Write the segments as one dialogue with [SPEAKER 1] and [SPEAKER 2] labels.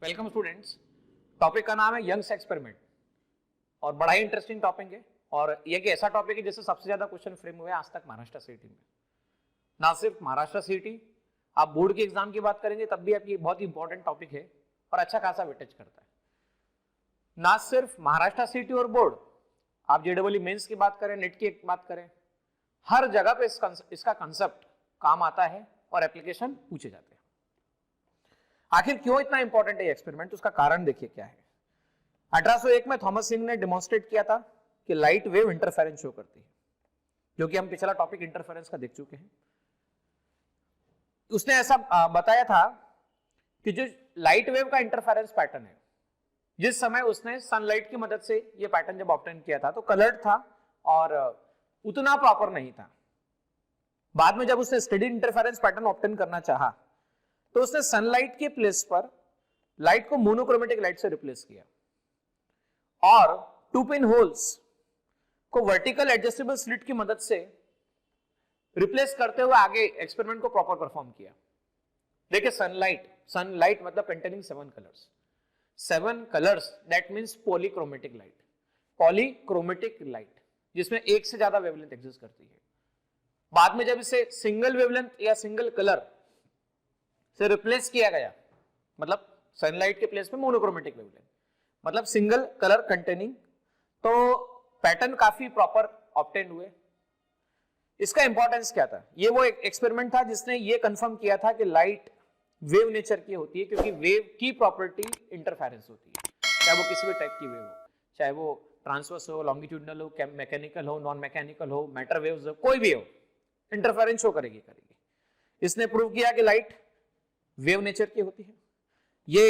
[SPEAKER 1] Welcome students. Topic का नाम है यंग्स एक्सपेरिमेंट और बड़ा ही इंटरेस्टिंग टॉपिक है और ये एक ऐसा टॉपिक है जिससे सबसे ज्यादा क्वेश्चन फ्रेम हुए आज तक महाराष्ट्र सीईटी में। ना सिर्फ महाराष्ट्र सीईटी, आप बोर्ड के एग्जाम की बात करेंगे तब भी आपकी बहुत ही इंपॉर्टेंट टॉपिक है और अच्छा खासा वेटेज करता है। ना सिर्फ महाराष्ट्र सीईटी और बोर्ड, आप जेडब्ल्यू मेंस की बात करें, नेट की बात करें, हर जगह पे इसका कंसेप्ट काम आता है और एप्लीकेशन पूछे जाते हैं। आखिर क्यों इतना इंपॉर्टेंट है एक्सपेरिमेंट, उसका कारण देखिए क्या है। 1801 में थॉमस सिंह ने डेमोन्स्ट्रेट किया था कि लाइट वेव इंटरफेरेंस शो करती है, जो कि हम पिछला टॉपिक इंटरफेरेंस का देख चुके हैं। उसने ऐसा बताया था कि जो लाइट वेव का इंटरफेरेंस पैटर्न है, जिस समय उसने सनलाइट की मदद से ये पैटर्न जब ऑब्टेन किया था तो कलर्ड था और उतना प्रॉपर नहीं था। बाद में जब उसने स्टेडी इंटरफेरेंस पैटर्न ऑब्टेन करना चाहा तो उसने सनलाइट के प्लेस पर लाइट को मोनोक्रोमेटिक लाइट से रिप्लेस किया और टू पिन होल्स को वर्टिकल एडजस्टेबल स्लिट की मदद से रिप्लेस करते हुए आगे एक्सपेरिमेंट को प्रॉपर परफॉर्म किया। देखिए सनलाइट मतलब containing 7 colours, 7 colours, that means polychromatic light. Polychromatic light जिसमें एक से ज्यादा वेवलेंथ एग्जिस्ट करती है। बाद में जब इसे सिंगल वेवलेंथ या सिंगल कलर से रिप्लेस किया गया, मतलब सनलाइट के प्लेस में मोनोक्रोमेटिक वेवलेंथ मतलब सिंगल कलर कंटेनिंग, तो पैटर्न काफी प्रॉपर ऑब्टेन हुए। इसका इंपॉर्टेंस क्या था? ये वो एक एक्सपेरिमेंट था जिसने ये कंफर्म किया था कि लाइट वेव नेचर की होती है, क्योंकि वेव की प्रॉपर्टी इंटरफेरेंस होती है, चाहे वो किसी भी टाइप की वेव हो, चाहे वो ट्रांसवर्स हो, लॉन्गिट्यूडनल हो, मैकेनिकल हो, नॉन मैकेनिकल हो, मैटर वेव्स हो, कोई भी हो, इंटरफेरेंस शो करेगी। इसने प्रूव किया कि लाइट वेव नेचर की होती है। ये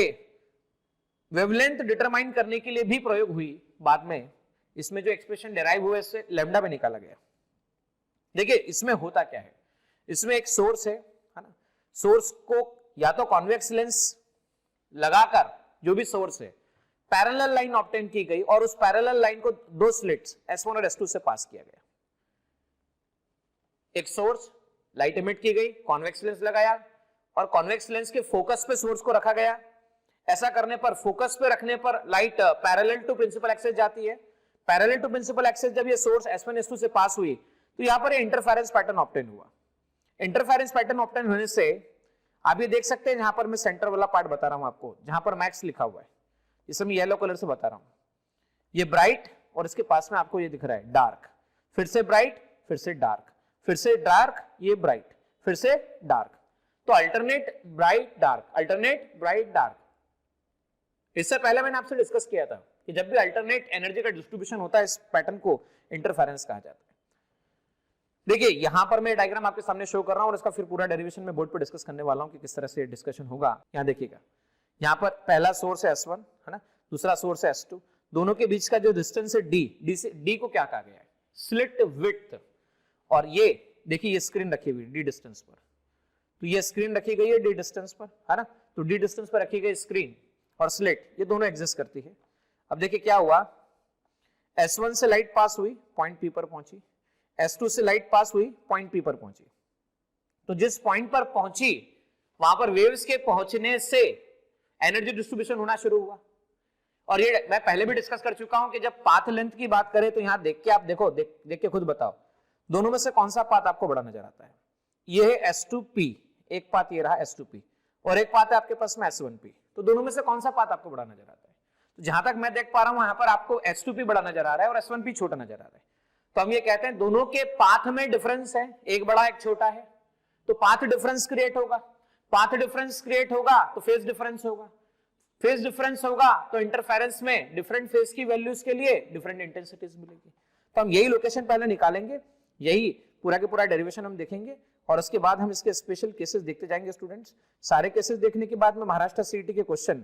[SPEAKER 1] वेवलेंथ डिटरमाइन करने के लिए भी प्रयोग हुई। बाद में इसमें जो एक्सप्रेशन डेराइव हुए इससे लैम्डा में निकाला गया। देखिए इसमें होता क्या है, इसमें एक सोर्स है ना, सोर्स को या तो कॉन्वेक्स लेंस लगाकर जो भी सोर्स है पैरेलल लाइन ऑब्टेन की गई और उस पैरेलल लाइन को दो स्लिट्स S1 और S2 से पास किया गया। एक सोर्स लाइट एमिट की गई, कॉन्वेक्स लेंस लगाया और कॉन्वेक्स लेंस के फोकस पे सोर्स को रखा गया। ऐसा करने पर, फोकस पे रखने पर light parallel to principal axis जाती है। पैरेलल टू प्रिंसिपल एक्सिस जब ये सोर्स S1 S2 से पास हुई तो यहां पर इंटरफेरेंस पैटर्न ऑब्टेन हुआ। इंटरफेरेंस पैटर्न ऑब्टेन होने से आप ये देख सकते हैं, यहां पर मैं सेंटर वाला पार्ट बता रहा हूं आपको, जहां पर मैक्स लिखा हुआ है, इसे मैं येलो कलर से बता रहा हूं। ये ब्राइट और इसके पास में आपको ये दिख रहा है डार्क, फिर से ब्राइट, फिर से डार्क, फिर से डार्क, ये ब्राइट, फिर से डार्क। तो alternate bright dark, alternate bright dark. इससे पहले मैंने आपसे डिस्कस किया था कि जब भी अल्टरनेट एनर्जी का डिस्ट्रीब्यूशन होता है इस पैटर्न को इंटरफेरेंस कहा जाता है। देखिए यहां पर मैं डायग्राम आपके सामने शो कर रहा हूं और इसका फिर पूरा डेरिवेशन में बोर्ड पर डिस्कस करने वाला हूं कि किस तरह से डिस्कशन होगा। यहां देखिएगा, यहां पर पहला सोर्स है S1 है ना, दूसरा सोर्स है S2, दोनों के बीच का जो डिस्टेंस है D को क्या कहा गया है? Slit width. और ये देखिए ये स्क्रीन रखी हुई D डिस्टेंस पर, तो ये स्क्रीन रखी गई है D डिस्टेंस पर है ना, तो D डिस्टेंस पर रखी गई स्क्रीन और स्लिट ये दोनों एग्जिस्ट करती है। अब देखिए क्या हुआ, S1 से लाइट पास हुई, पॉइंट P पर पहुंची, S2 से लाइट पास हुई, पॉइंट P पर पहुंची। तो जिस पॉइंट पर पहुंची वहां पर वेव्स के पहुंचने से एनर्जी डिस्ट्रीब्यूशन होना शुरू हुआ। और ये मैं पहले भी डिस्कस कर चुका हूं कि जब पाथ लेंथ की बात करें तो यहां देख के आप देखो, देख के खुद बताओ, दोनों में से कौन सा पाथ आपको बड़ा नजर आता है? ये है S2P, एक पाथ ये रहा S2P और एक पाथ है आपके पास में S1P। तो दोनों में से कौन सा पाथ आपको बड़ा नजर आता है? तो जहां तक मैं देख पा रहा हूं यहां पर आपको S2P बड़ा नजर आ रहा है और S1P छोटा नजर आ रहा है। तो हम ये कहते हैं दोनों के पाथ में डिफरेंस है, एक बड़ा एक छोटा है, तो पाथ डिफरेंस क्रिएट होगा। पाथ डिफरेंस क्रिएट होगा तो फेज डिफरेंस होगा, फेज डिफरेंस होगा तो इंटरफेरेंस में डिफरेंट फेज की वैल्यूज के लिए डिफरेंट इंटेंसिटीज मिलेगी। तो हम यही लोकेशन पहले निकालेंगे, यही पूरा के पूरा डेरिवेशन हम देखेंगे और उसके बाद हम इसके स्पेशल केसेस देखते जाएंगे। स्टूडेंट्स सारे केसेस देखने के बाद में महाराष्ट्र सीईटी के क्वेश्चन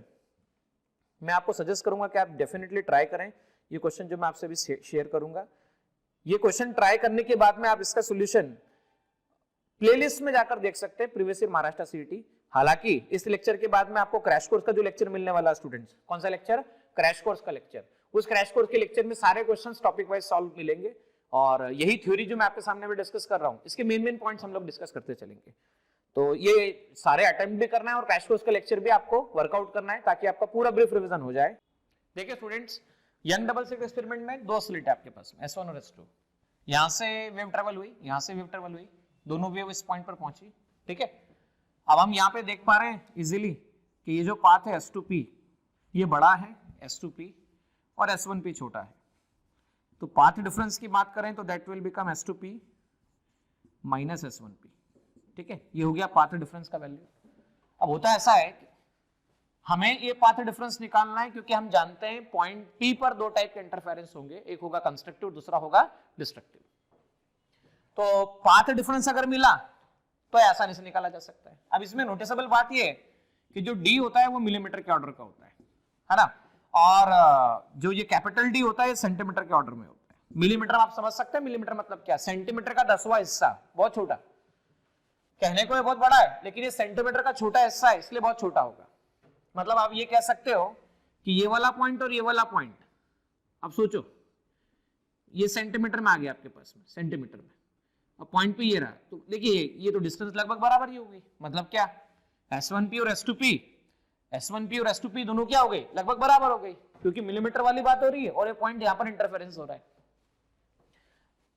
[SPEAKER 1] मैं आपको सजेस्ट करूंगा कि आप डेफिनेटली ट्राई करें। ये क्वेश्चन जो मैं आपसे भी शेयर करूंगा, ये क्वेश्चन ट्राई करने के बाद में आप इसका सॉल्यूशन प्लेलिस्ट में जाकर देख सकते हैं, प्रीवियस ईयर महाराष्ट्र सीईटी। हालांकि इस लेक्चर के बाद में आपको क्रैश कोर्स का जो लेक्चर मिलने वाला है स्टूडेंट्स, कौन सा लेक्चर? क्रैश कोर्स का लेक्चर। उस क्रैश कोर्स के लेक्चर में सारे क्वेश्चंस टॉपिक वाइज सॉल्व मिलेंगे और यही थ्योरी जो मैं आपके सामने में डिस्कस कर रहा हूं, इसके मेन पॉइंट्स हम लोग डिस्कस करते चलेंगे। तो ये सारे अटेम्प्ट भी करना है और क्रैश कोर्स का लेक्चर भी आपको वर्कआउट करना है ताकि आपका पूरा ब्रीफ रिवीजन हो जाए। देखिए students, young double slit experiment में दो स्लिट है आपके पास में, S1 और S2। यहां से वेव ट्रेवल हुई, यहां से वेव ट्रेवल हुई, दोनों वेव इस पॉइंट पर पहुंची, ठीक है। अब हम यहाँ पे देख पा रहे हैं इजीली कि ये जो पाथ है S2P ये बड़ा है S2P और S1P छोटा है। तो पाथ डिफरेंस की बात करें तो that will become S2P minus S1P, ठीक है। ये हो गया पाथ डिफरेंस का वैल्यू। अब होता ऐसा है कि हमें ये पाथ डिफरेंस निकालना है क्योंकि हम जानते हैं पॉइंट P पर दो टाइप के इंटरफेरेंस होंगे, एक होगा कंस्ट्रक्टिव, दूसरा होगा डिस्ट्रक्टिव। तो पाथ डिफरेंस अगर मिला तो आसानी से निकाला जा सकता है। अब इसमें नोटिसेबल बात ये है कि जो D होता है वो मिलीमीटर के ऑर्डर का होता है ना, और जो ये कैपिटल D होता है ये सेंटीमीटर के ऑर्डर में होता है। मिलीमीटर आप समझ सकते हैं, मिलीमीटर मतलब क्या, सेंटीमीटर का 10वां हिस्सा, बहुत छोटा। कहने को ये बहुत बड़ा है लेकिन ये सेंटीमीटर का छोटा हिस्सा है इसलिए बहुत छोटा होगा। मतलब आप ये कह सकते हो कि ये वाला पॉइंट और ये वाला पॉइंट, अब सोचो ये सेंटीमीटर में आ गया आपके पास में, सेंटीमीटर में, अब पॉइंट पे ये रहा, तो देखिए ये तो डिस्टेंस लगभग बराबर ही होगी। मतलब क्या, S1P और S2P, S1P और S2P दोनों क्या हो गई, लगभग बराबर हो गई, क्योंकि मिलीमीटर वाली बात हो रही है और ये पॉइंट यहां पर इंटरफेरेंस हो रहा है।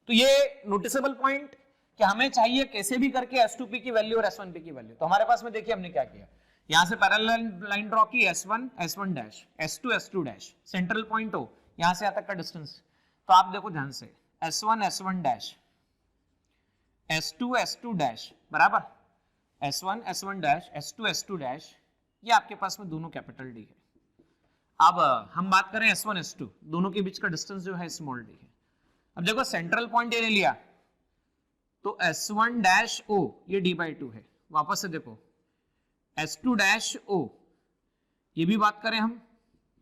[SPEAKER 1] तो ये नोटिसेबल पॉइंट कि हमें चाहिए कैसे भी करके S2P की वैल्यू और S1P की वैल्यू। तो हमारे पास में देखिए हमने क्या किया, यहां से पैरेलल लाइन ड्रॉ की, S1 S1 dash, S2 S2 dash, central point हो, यहां से यहां तक का डिस्टेंस। तो आप देखो ध्यान से, S1 S1 dash, S2 S2 dash बराबर S1 S1 dash, S2 S2 dash, ये आपके पास में दोनों कैपिटल D है। अब हम बात करें S1 S2, दोनों के बीच का डिस्टेंस जो है स्मॉल d है। अब देखो सेंट्रल पॉइंट ये ले लिया तो S1 डैश O ये d/2 है। वापस से देखो S2 डैश O, ये भी बात करें हम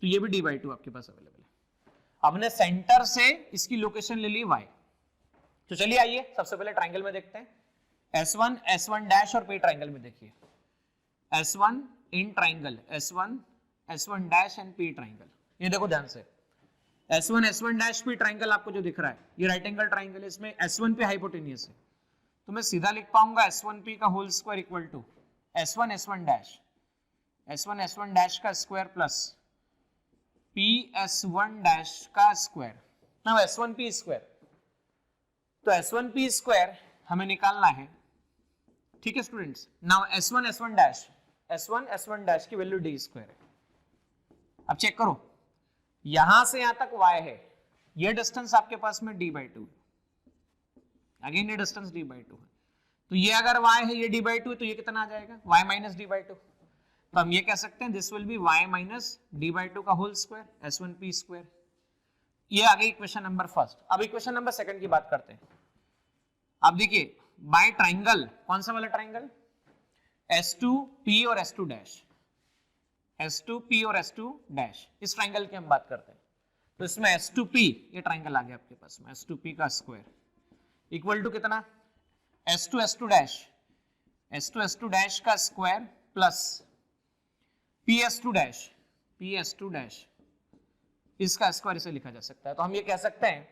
[SPEAKER 1] तो ये भी d/2 आपके पास अवेलेबल है। हमने सेंटर से इसकी लोकेशन ले ली y। तो चलिए आइए सबसे पहले ट्रायंगल में देखते हैं, S1 S1 डैश और P ट्रायंगल में देखिए, S1 in triangle, S1 S1 dash and P triangle. ये देखो ध्यान से, S1 S1 dash P triangle आपको जो दिख रहा है ये राइट एंगल ट्रायंगल है, इसमें S1P हाइपोटेनियस है। तो मैं सीधा लिख पाऊंगा S1P का whole square equal to S1 S1 dash, S1 S1 dash का square plus P S1 dash का स्क्वायर, नाउ S1P स्क्वायर। तो S1P स्क्वायर हमें निकालना है, ठीक है students. Now S1 S1 dash, S1 S1 dash की वैल्यू d स्क्वायर है। अब चेक करो, यहां से यहां तक y है, ये डिस्टेंस आपके पास में d/2 है, अगेन ये डिस्टेंस d/2 है। तो ये अगर y है, ये d/2 है, तो ये कितना आ जाएगा, y माइनस d/2। तो हम ये कह सकते हैं this will be y minus d/2 का होल स्क्वायर, S1P स्क्वायर। ये आ गई इक्वेशन नंबर फर्स्ट। अब इक्वेशन नंबर सेकंड की बात करते हैं। अब देखिए बाय ट्राइंगल, कौन सा वाला ट्राइंगल, S2P और S2 डैश, S2P और S2 डैश, इस ट्राइंगल की हम बात करते हैं। तो इसमें S2P ये ट्राइंगल आ गया आपके पास में, S2P का स्क्वायर इक्वल टू कितना, S2 S2 dash, S2 S2 dash का square plus P S2 dash, P S2 dash, इसका स्क्वायर इसे लिखा जा सकता है। तो हम ये कह सकते हैं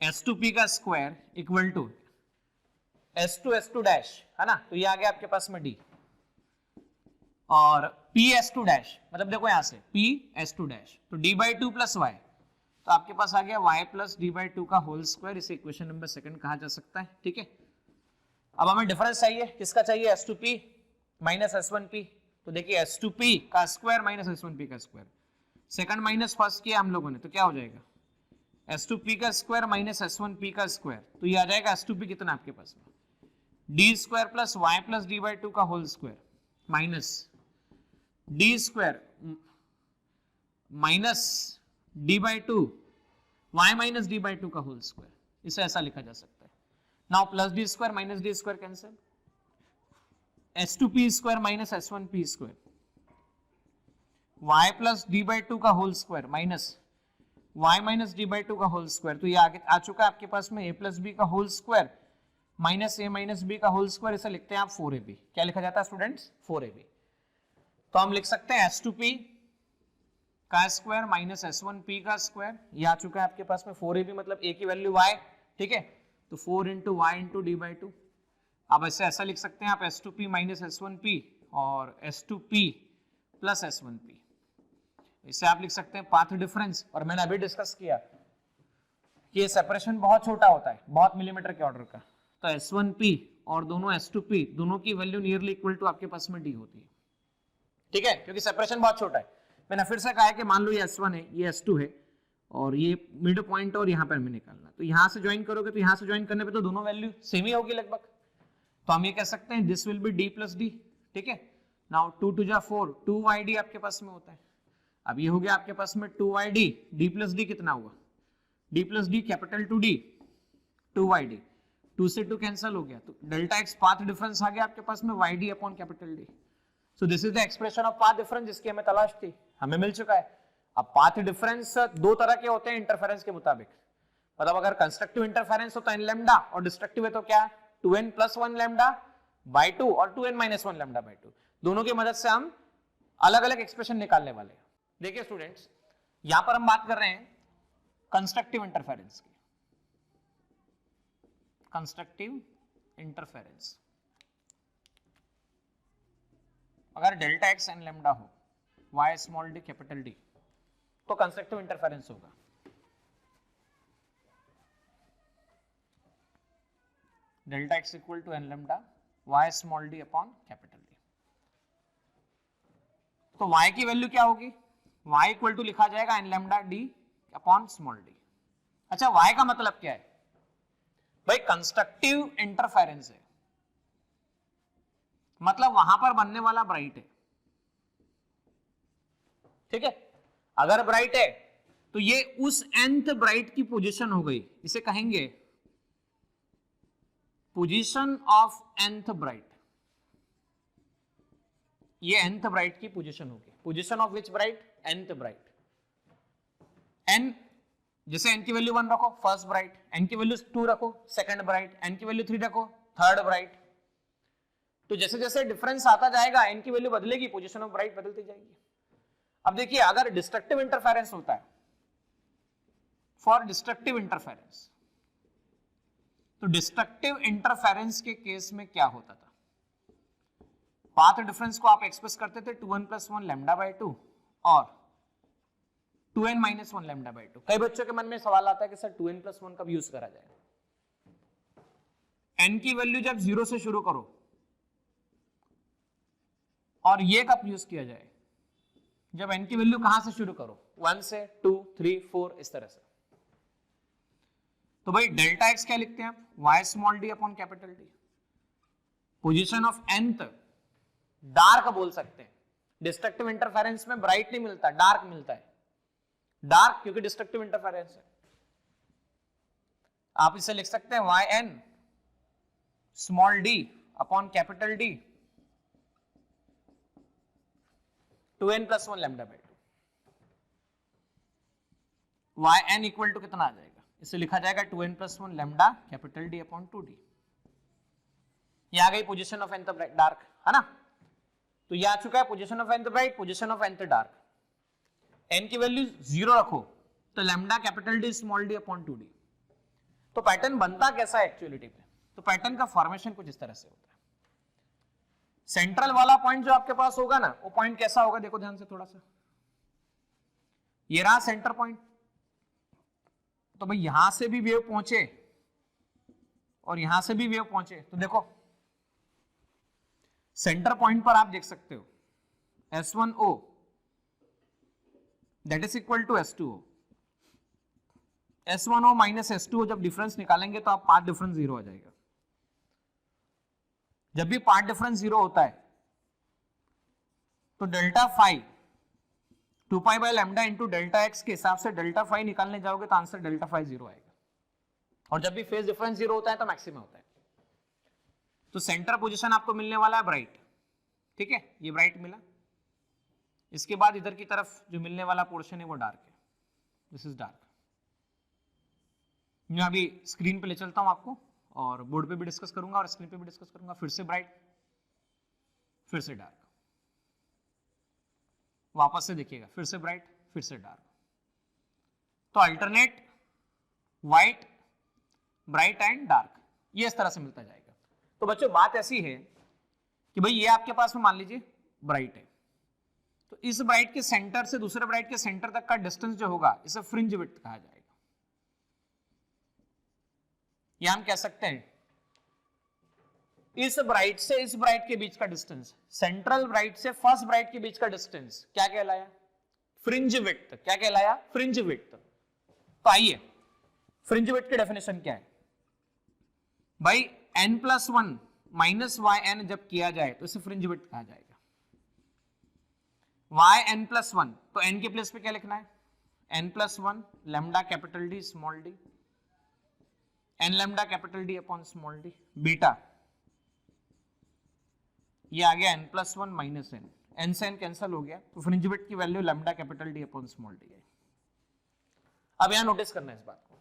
[SPEAKER 1] S2P का square equal to S2 S2 dash, है ना। तो ये आ गया आपके पास में D, और P S2 डैश मतलब देखो यहां से P S2 डैश, तो d/2 प्लस y, तो आपके पास आ गया y प्लस d/2 का होल स्क्वायर। इसे इक्वेशन नंबर सेकंड कहा जा सकता है, ठीक है। अब हमें डिफरेंस चाहिए, किसका चाहिए, S2P माइनस S1P। तो देखिए S2P का स्क्वायर माइनस S1P का स्क्वायर, सेकंड माइनस फर्स्ट किया हम लोगों ने, तो क्या हो जाएगा, S2P का स्क्वायर माइनस S1P का स्क्वायर। तो ये आ जाएगा S2P कितना आपके पास में, d square plus y plus d/2 का whole square minus d square minus d/2 y minus d/2 का होल स्क्वायर। इसे ऐसा लिखा जा सकता है। Now plus d square minus d square cancel, S2P square minus S1P square, y plus d/2 का whole square minus y minus d/2 का whole square. तो ये आगे आ चुका है आपके पास में a प्लस b का whole square minus a minus b का होल स्क्वायर। इसे लिखते हैं आप 4ab। क्या लिखा जाता है स्टूडेंट्स, 4ab। तो हम लिख सकते हैं S2P का स्क्वायर माइनस S1P का स्क्वायर, ये आ चुका है आपके पास में 4ab, मतलब a की वैल्यू y, ठीक है। तो 4 इंटू y इंटू d/2। आप ऐसे ऐसा लिख सकते हैं आप S2P माइनस S1P और S2P प्लस S1P, इससे आप लिख सकते हैं पाथ डिफरेंस। और मैंने अभी डिस्कस किया कि ये सेपरेशन बहुत छोटा होता है, बहुत मिलीमीटर के ऑर्डर का, तो S1P और दोनों S2P दोनों की वैल्यू नियरली इक्वल टू आपके पास में D होती है, ठीक है, क्योंकि सेपरेशन बहुत छोटा है। मैंने फिर से कहा है कि मान लो ये S1 है, ये S2 है और ये मिड पॉइंट और यहाँ पर हमें निकालना, तो यहाँ से ज्वाइन करोगे तो यहाँ से ज्वाइन करने पे तो दोनों वैल्यू सेम ही होगी लगभग, तो हम ये कह सकते हैं this will be D plus D, ठीक है। नाउ 2 2 जा 4, 2YD आपके पास में होता है। अब ये हो गया आपके पास में 2YD, D प्लस D कितना हुआ, D plus D capital two D, 2YD, 2 से 2 कैंसिल हो गया, तो डेल्टा एक्स पाथ डिफरेंस आ गया आपके पास में YD upon capital D। So this is the expression of path difference जिसकी हमें तलाश थी, हमें मिल चुका है। अब पाथ डिफरेंस दो तरह के होते हैं इंटरफेरेंस के मुताबिक, मतलब अगर कंस्ट्रक्टिव इंटरफेरेंस हो तो n लैम्डा और डिस्ट्रक्टिव है तो क्या 2n प्लस 1 लैम्डा बाय 2 और 2n माइनस 1 लैम्डा बाय 2, दोनों की मदद से हम अलग अलग एक्सप्रेशन निकालने वाले हैं। देखिए स्टूडेंट्स, यहां पर हम बात कर रहे हैं कंस्ट्रक्टिव इंटरफेरेंस की, कंस्ट्रक्टिव इंटरफेरेंस। अगर डेल्टा एक्स एन लैम्डा हो, y small d capital D, तो कंस्ट्रक्टिव इंटरफेरेंस होगा। Delta x equal to n lambda y small d upon capital D. तो y की वैल्यू क्या होगी, y इक्वल टू लिखा जाएगा n lambda D upon small d. अच्छा, y का मतलब क्या है भाई, कंस्ट्रक्टिव इंटरफेरेंस है, मतलब वहां पर बनने वाला ब्राइट है, ठीक है। अगर ब्राइट है तो ये उस nth ब्राइट की पोजीशन हो गई, इसे कहेंगे पोजीशन ऑफ nth ब्राइट, ये nth ब्राइट की पोजीशन होगी। Position of which bright, nth bright. n जैसे n की वैल्यू 1 रखो फर्स्ट ब्राइट, n की वैल्यू 2 रखो सेकंड ब्राइट, n की वैल्यू 3 रखो थर्ड ब्राइट। तो जैसे जैसे डिफरेंस आता जाएगा n की वैल्यू बदलेगी, पोजीशन ऑफ ब्राइट बदलती जाएगी। अब देखिए, अगर डिस्ट्रक्टिव इंटरफेरेंस होता है, फॉर डिस्ट्रक्टिव इंटरफेरेंस, तो डिस्ट्रक्टिव इंटरफेरेंस के केस में क्या होता था, पाथ डिफरेंस को आप एक्सप्रेस करते थे 2n प्लस 1 लैम्डा बाय 2 और 2n माइनस 1 लैम्डा बाय 2। कई बच्चों के मन में सवाल आता है कि सर 2n प्लस 1 कब यूज करा जाए। n की वैल्यू जब 0 से शुरू करो और ये कब यूज किया जाए, जब n की वैल्यू कहां से शुरू करो, 1 से 2 3 4 इस तरह से। तो भाई डेल्टा एक्स क्या लिखते हैं आप, y small d upon capital D. Position of nth dark बोल सकते हैं, डिस्ट्रक्टिव इंटरफेरेंस में ब्राइट नहीं मिलता, डार्क मिलता है, डार्क क्योंकि डिस्ट्रक्टिव इंटरफेरेंस है। आप इसे लिख सकते हैं yn small d upon capital D 2n plus 1 lambda by 2। yn equal to कितना आ जाएगा, इसे लिखा जाएगा 2n plus 1 lambda capital D upon 2d। ये आ गई position of nth bright dark, है ना। तो ये आ चुका है position of nth bright, position of nth dark. n की वैल्यू 0 रखो तो lambda capital D small d upon 2d। तो पैटर्न बनता कैसा है एक्चुअलिटी में, तो पैटर्न का फॉर्मेशन कुछ इस तरह से होता है। सेंट्रल वाला पॉइंट जो आपके पास होगा ना, वो पॉइंट कैसा होगा, देखो ध्यान से थोड़ा सा, ये रहा सेंटर पॉइंट। तो भाई यहां से भी वेव पहुंचे और यहां से भी वेव पहुंचे, तो देखो सेंटर पॉइंट पर आप देख सकते हो S1O that is equal to S2O। S1O minus S2O जब डिफरेंस निकालेंगे तो आप पाथ डिफरेंस 0 आ जाएगा। जब भी पार्ट डिफरेंस 0 होता है तो delta phi 2 pi by lambda into delta x के हिसाब से डेल्टा फाई निकालने जाओगे तो आंसर डेल्टा फाई 0 आएगा। और जब भी फेज डिफरेंस 0 होता है तो मैक्सिमम होता है। तो सेंटर पोजीशन आपको मिलने वाला है ब्राइट, ठीक है, ये ब्राइट मिला। इसके बाद इधर की तरफ जो मिलने वाला पोर्शन है वो डार्क है, दिस इज डार्क। मैं अभी स्क्रीन पे ले चलता हूं आपको और बोर्ड पे भी डिस्कस करूंगा और स्क्रीन पे भी डिस्कस करूंगा। फिर से ब्राइट, फिर से डार्क, वापस से देखिएगा, फिर से ब्राइट, फिर से डार्क। तो alternate white, bright and dark, ये इस तरह से मिलता जाएगा। तो बच्चों बात ऐसी है कि भाई ये आपके पास में मान लीजिए ब्राइट है, तो इस ब्राइट के सेंटर से दूसरे ब्राइट के सेंटर तक का डिस्टेंस जो होगा इसे फ्रिंज विड्थ कहा जाएगा। या हम कह सकते हैं इस ब्राइट से इस ब्राइट के बीच का डिस्टेंस, सेंट्रल ब्राइट से फर्स्ट ब्राइट के बीच का डिस्टेंस क्या कहलाया? Fringe width. क्या कहलाया? Fringe width. तो आइए फ्रिंज विड्थ की डेफिनेशन क्या है भाई? n+1 माइनस वाई एन जब किया जाए तो इसे फ्रिंज विड्थ कहा जाएगा। yn+1 तो n के प्लेस पे क्या लिखना है? n+1 lambda capital D small D, n lambda capital D upon small D beta, ये आ गया n+1 माइनस n, n से n कैंसिल हो गया तो फ्रिंज विड्थ की value lambda capital D upon small D है। अब यहां नोटिस करना है इस बात को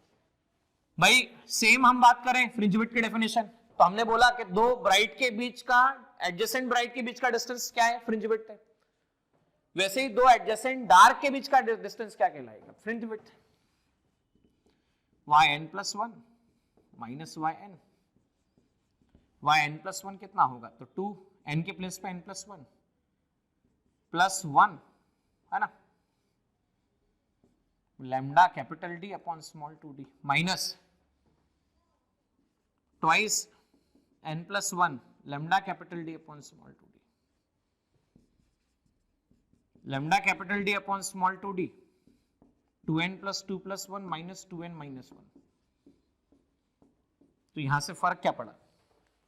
[SPEAKER 1] भाई, सेम हम बात करें फ्रिंज विड्थ की डेफिनेशन, तो हमने बोला कि दो ब्राइट के बीच का, एडजेसेंट ब्राइट के बीच का डिस्टेंस क्या है? फ्रिंज विड्थ है। वैसे ही दो एडजेसेंट डार्क के बीच का डिस्टेंस क्या कहलाएगा? Fringe width. yn+1 minus yn, yn+1 कितना होगा? तो 2, n के प्लेस पे n+1 प्लस 1 है ना, lambda capital D upon small 2d minus twice n+1 lambda capital D upon small 2d, lambda capital D upon small 2d 2n + 2 + 1 minus 2n - 1। तो यहां से फर्क क्या पड़ा?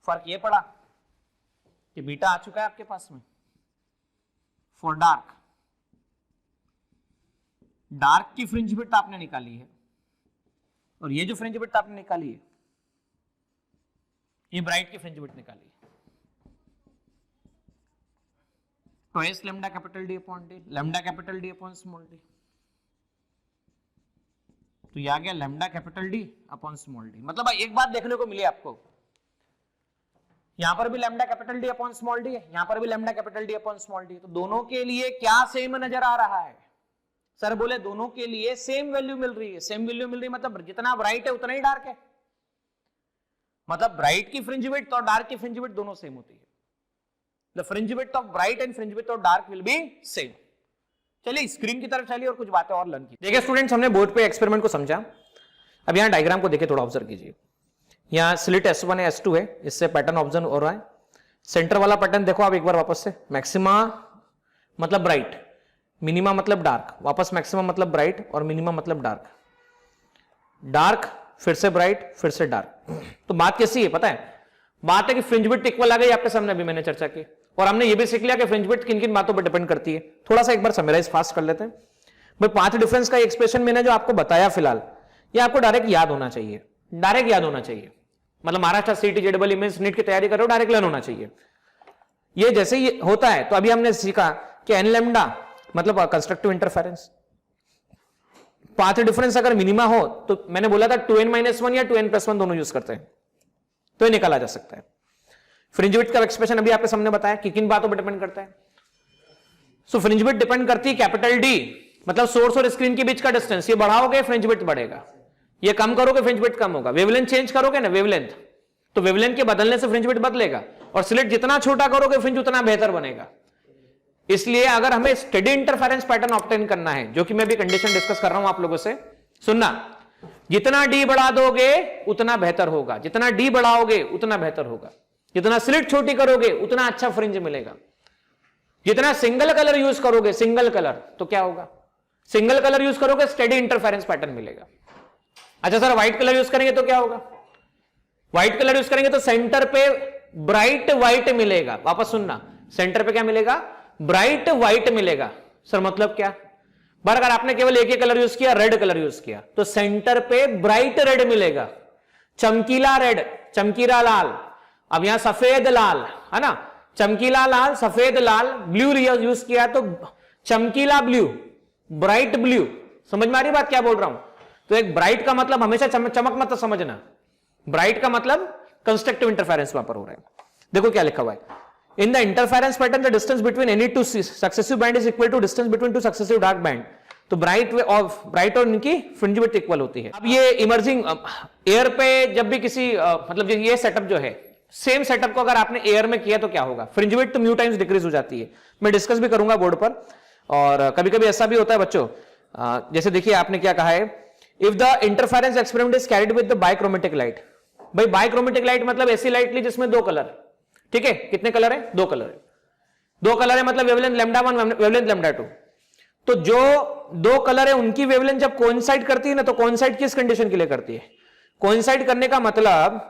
[SPEAKER 1] फर्क ये पड़ा कि बीटा आ चुका है आपके पास में फॉर डार्क। डार्क की फ्रिंज विड्थ आपने निकाली है और ये जो फ्रिंज विड्थ आपने निकाली है ये ब्राइट की फ्रिंज विड्थ निकाली है। Twice lambda capital D upon D, lambda capital D upon small D, तो ये आ गया lambda capital D upon small D. मतलब एक बात देखने को मिली आपको, यहां पर भी lambda capital D upon small D है, यहां पर भी lambda capital D upon small D, तो दोनों के लिए क्या सेम नजर आ रहा है? सर बोले दोनों के लिए सेम वैल्यू मिल रही है। सेम वैल्यू मिल रही है मतलब जितना ब्राइट है उतना ही डार्क है, मतलब ब्राइट की फ्रिंज विड्थ और डार्क की फ्रिंज विड्थ दोनों सेम होती है। The fringe width of bright and fringe width of dark will be same. चलिए स्क्रीन की तरफ चलिए और कुछ बातें और लर्न की। देखिए स्टूडेंट्स, हमने बोर्ड पे एक्सपेरिमेंट को समझा। अब यहाँ डायग्राम को देखिए, थोड़ा ऑब्जर्व कीजिए। यहाँ स्लिट S1 है, S2 है, इससे पैटर्न ऑब्जर्व हो रहा है। सेंटर वाला पैटर्न देखो आप एक बार वापस से, मैक्सिमा मतलब ब्राइट, मिनिमा मतलब डार्क, वापस मैक्सिमम मतलब ब्राइट और मिनिमा मतलब डार्क, डार्क फिर से ब्राइट फिर से डार्क। तो बात कैसी है पता है? बात है कि फ्रिंज विड्थ इक्वल आ गई आपके सामने, अभी मैंने चर्चा की, और हमने ये भी सीख लिया कि फ्रिंज विड्थ किन किन बातों पर डिपेंड करती है। थोड़ा सा एक बार समराइज फास्ट कर लेते हैं भाई। पाथ डिफरेंस का एक्सप्रेशन मैंने जो आपको बताया फिलहाल, ये आपको डायरेक्ट याद होना चाहिए, डायरेक्ट याद होना चाहिए। मतलब महाराष्ट्र सीटी जेडबल मेंस नीट की तैयारी कर रहे हो, डायरेक्ट लर्न होना चाहिए। ये जैसे ही होता है तो अभी हमने सीखा कि एन लैम्डा मतलब कंस्ट्रक्टिव इंटरफेरेंस, पाथ डिफरेंस अगर मिनिमा हो तो मैंने बोला था 2n - 1 या 2n+1 दोनों यूज करते हैं, तो ये निकाला जा सकता है। फ्रिंज विड्थ का एक्सप्रेशन अभी आपके सामने बताया कि किन बातों पर डिपेंड करता है। सो फ्रिंज विड्थ डिपेंड करती है कैपिटल डी, मतलब सोर्स और स्क्रीन के बीच का डिस्टेंस, ये बढ़ाओगे फ्रिंज विड्थ बढ़ेगा, ये कम करोगे फ्रिंज विड्थ कम होगा। वेवलेंथ चेंज करोगे ना, वेवलेंथ, तो वेवलेंथ के बदलने से फ्रिंज विड्थ बदलेगा, और स्लिट जितना छोटा करोगे फ्रिंज उतना बेहतर बनेगा। इसलिए अगर हमें स्टेडी इंटरफेरेंस पैटर्न ऑब्टेन करना है, जो कि मैं भी कंडीशन डिस्कस कर रहा हूं आप लोगों से, सुनना, जितना डी बढ़ा दोगे उतना बेहतर होगा, जितना डी बढ़ाओगे उतना बेहतर होगा, जितना स्लिट छोटी करोगे उतना अच्छा फ्रिंज मिलेगा। जितना सिंगल कलर यूज करोगे, सिंगल कलर, तो क्या होगा? सिंगल कलर यूज करोगे स्टेडी इंटरफेरेंस पैटर्न मिलेगा। अच्छा सर व्हाइट कलर यूज करेंगे तो क्या होगा? व्हाइट कलर यूज करेंगे तो सेंटर पे ब्राइट व्हाइट मिलेगा। वापस सुनना, सेंटर पे क्या मिलेगा? ब्राइट व्हाइट मिलेगा। सर मतलब क्या? पर अगर आपने केवल एक ही कलर यूज किया, रेड कलर यूज किया, तो सेंटर पे ब्राइट रेड मिलेगा, चमकीला रेड, चमकीला लाल। अब यहां सफेद लाल है ना, चमकीला लाल, सफेद लाल, ब्लू यूज किया तो चमकीला ब्लू, ब्राइट ब्लू। समझ में आ रही बात क्या बोल रहा हूं? तो एक ब्राइट का मतलब हमेशा चमक मत समझना, ब्राइट का मतलब कंस्ट्रक्टिव इंटरफेरेंस वहां पर हो रहा है। देखो क्या लिखा हुआ है, in the interference pattern the distance between any two successive band is equal to distance between two successive dark band. तो ब्राइट और इनकी फ्रिंज विड्थ इक्वल होती है। अब ये इमर्जिंग एयर पे जब भी किसी मतलब ये सेटअप जो है, सेम सेटअप को अगर आपने एयर में किया तो क्या होगा, fringe width mu times decrease हो जाती है। मैं डिस्कस भी करूंगा बोर्ड पर। और कभी कभी ऐसा भी होता है बच्चों, जैसे देखिए आपने क्या कहा है, if the interference experiment is carried with the bichromatic light. भाई बाइक्रोमेटिक लाइट मतलब ऐसी लाइट ली जिसमें दो कलर, ठीक है, कितने कलर है, दो कलर है, दो कलर है मतलब वेवलेंथ लैम्डा 1 वेवलेंथ लैम्डा 2। तो जो दो कलर है उनकी वेवलेंथ जब कोइंसाइड करती है ना, तो कोइंसाइड किस कंडीशन के लिए करती है, कोइंसाइड करने का मतलब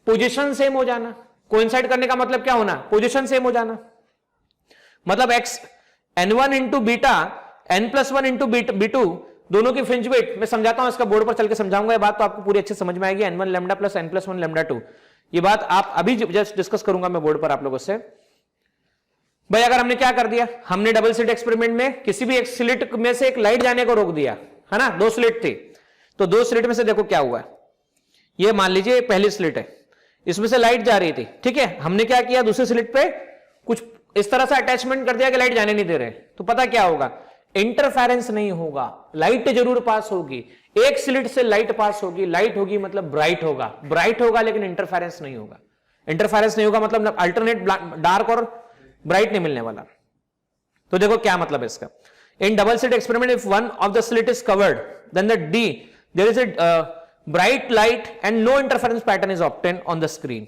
[SPEAKER 1] पोजीशन सेम हो जाना। कोइंसाइड करने का मतलब क्या होना, पोजीशन सेम हो जाना। मतलब x n1 into beta n+1 into b2 दोनों की फ्रिंज विड्थ, मैं समझाता हूं, इसका बोर्ड पर चल के समझाऊंगा, ये बात तो आपको पूरी अच्छे समझ में आएगी। n1 lambda plus n+1 lambda 2, ये बात आप अभी जस्ट डिस्कस करूंगा मैं बोर्ड पर आप लोगों से। भाई अगर हमने क्या कर दिया, हमने डबल स्लिट एक्सपेरिमेंट में किसी भी एक स्लिट में से एक लाइट जाने को रोक दिया, है ना, दो स्लिट थी, तो दो स्लिट में से देखो क्या हुआ, ये मान लीजिए पहली स्लिट है, इसमें से लाइट जा रही थी, ठीक है, हमने क्या किया, दूसरी स्लिट पे कुछ इस तरह से अटैचमेंट कर दिया कि लाइट जाने नहीं दे रहे, तो पता क्या होगा, इंटरफेरेंस नहीं होगा, लाइट जरूर पास होगी, एक स्लिट से लाइट पास होगी, लाइट होगी मतलब ब्राइट होगा, ब्राइट होगा लेकिन इंटरफेरेंस नहीं होगा। इंटरफेरेंस नहीं होगा मतलब अल्टरनेट डार्क और ब्राइट नहीं मिलने वाला। तो देखो क्या मतलब है इसका, in double slit experiment if one of the slit is covered then the d there is a bright light and no interference pattern is obtain on the screen.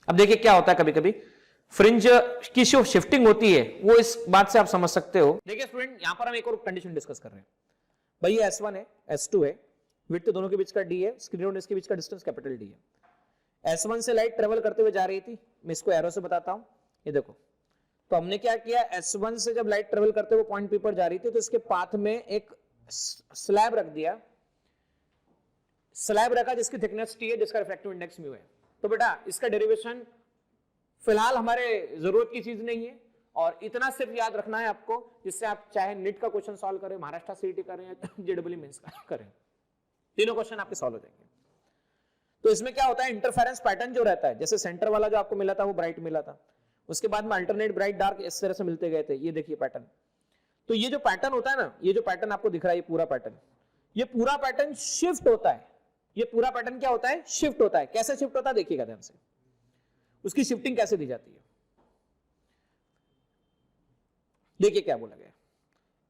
[SPEAKER 1] अब देखिए क्या होता है, कभी कभी फ्रिंज की जो शिफ्टिंग होती है वो इस बात से आप समझ सकते हो। देखिए स्टूडेंट, यहां पर हम एक और कंडीशन डिस्कस कर रहे हैं। भाई ये S1 है, S2 है, विड्थ दोनों के बीच का D है, स्क्रीन और इसके बीच का डिस्टेंस कैपिटल D है। S1 से लाइट ट्रेवल करते हुए जा रही थी, मैं इसको एरो से बताता हूं, ये देखो। तो हमने क्या किया, S1 से जब लाइट ट्रेवल करते हुए पॉइंट P पर जा रही थी तो इसके पाथ में एक स्लैब रख दिया, स्लैब रखा जिसकी थिकनेस T है, जिसका रिफ्रैक्टिव इंडेक्स म्यू है। तो बेटा इसका डेरिवेशन फिलहाल हमारे जरूरत की चीज नहीं है, और इतना सिर्फ याद रखना है आपको, जिससे आप चाहे नीट का क्वेश्चन सॉल्व करें, महाराष्ट्र सीईटी करें या जेडब्ल्यू मेंस का करें, तीनों क्वेश्चन आपके सॉल्व हो जाएंगे। तो इसमें क्या होता है, इंटरफेरेंस पैटर्न जो रहता है, जैसे सेंटर वाला जो आपको मिला था वो ब्राइट मिला था, उसके बाद में अल्टरनेट ब्राइट डार्क इस तरह से मिलते गए थे, ये देखिए पैटर्न। तो ये जो पैटर्न होता है ना, ये जो पैटर्न आपको दिख रहा है, ये पूरा पैटर्न, ये पूरा पैटर्न शिफ्ट होता है। ये पूरा पैटर्न क्या होता है, शिफ्ट होता है। कैसे शिफ्ट होता है देखिएगा ध्यान से, उसकी शिफ्टिंग कैसे दी जाती है। देखिए क्या बोला गया,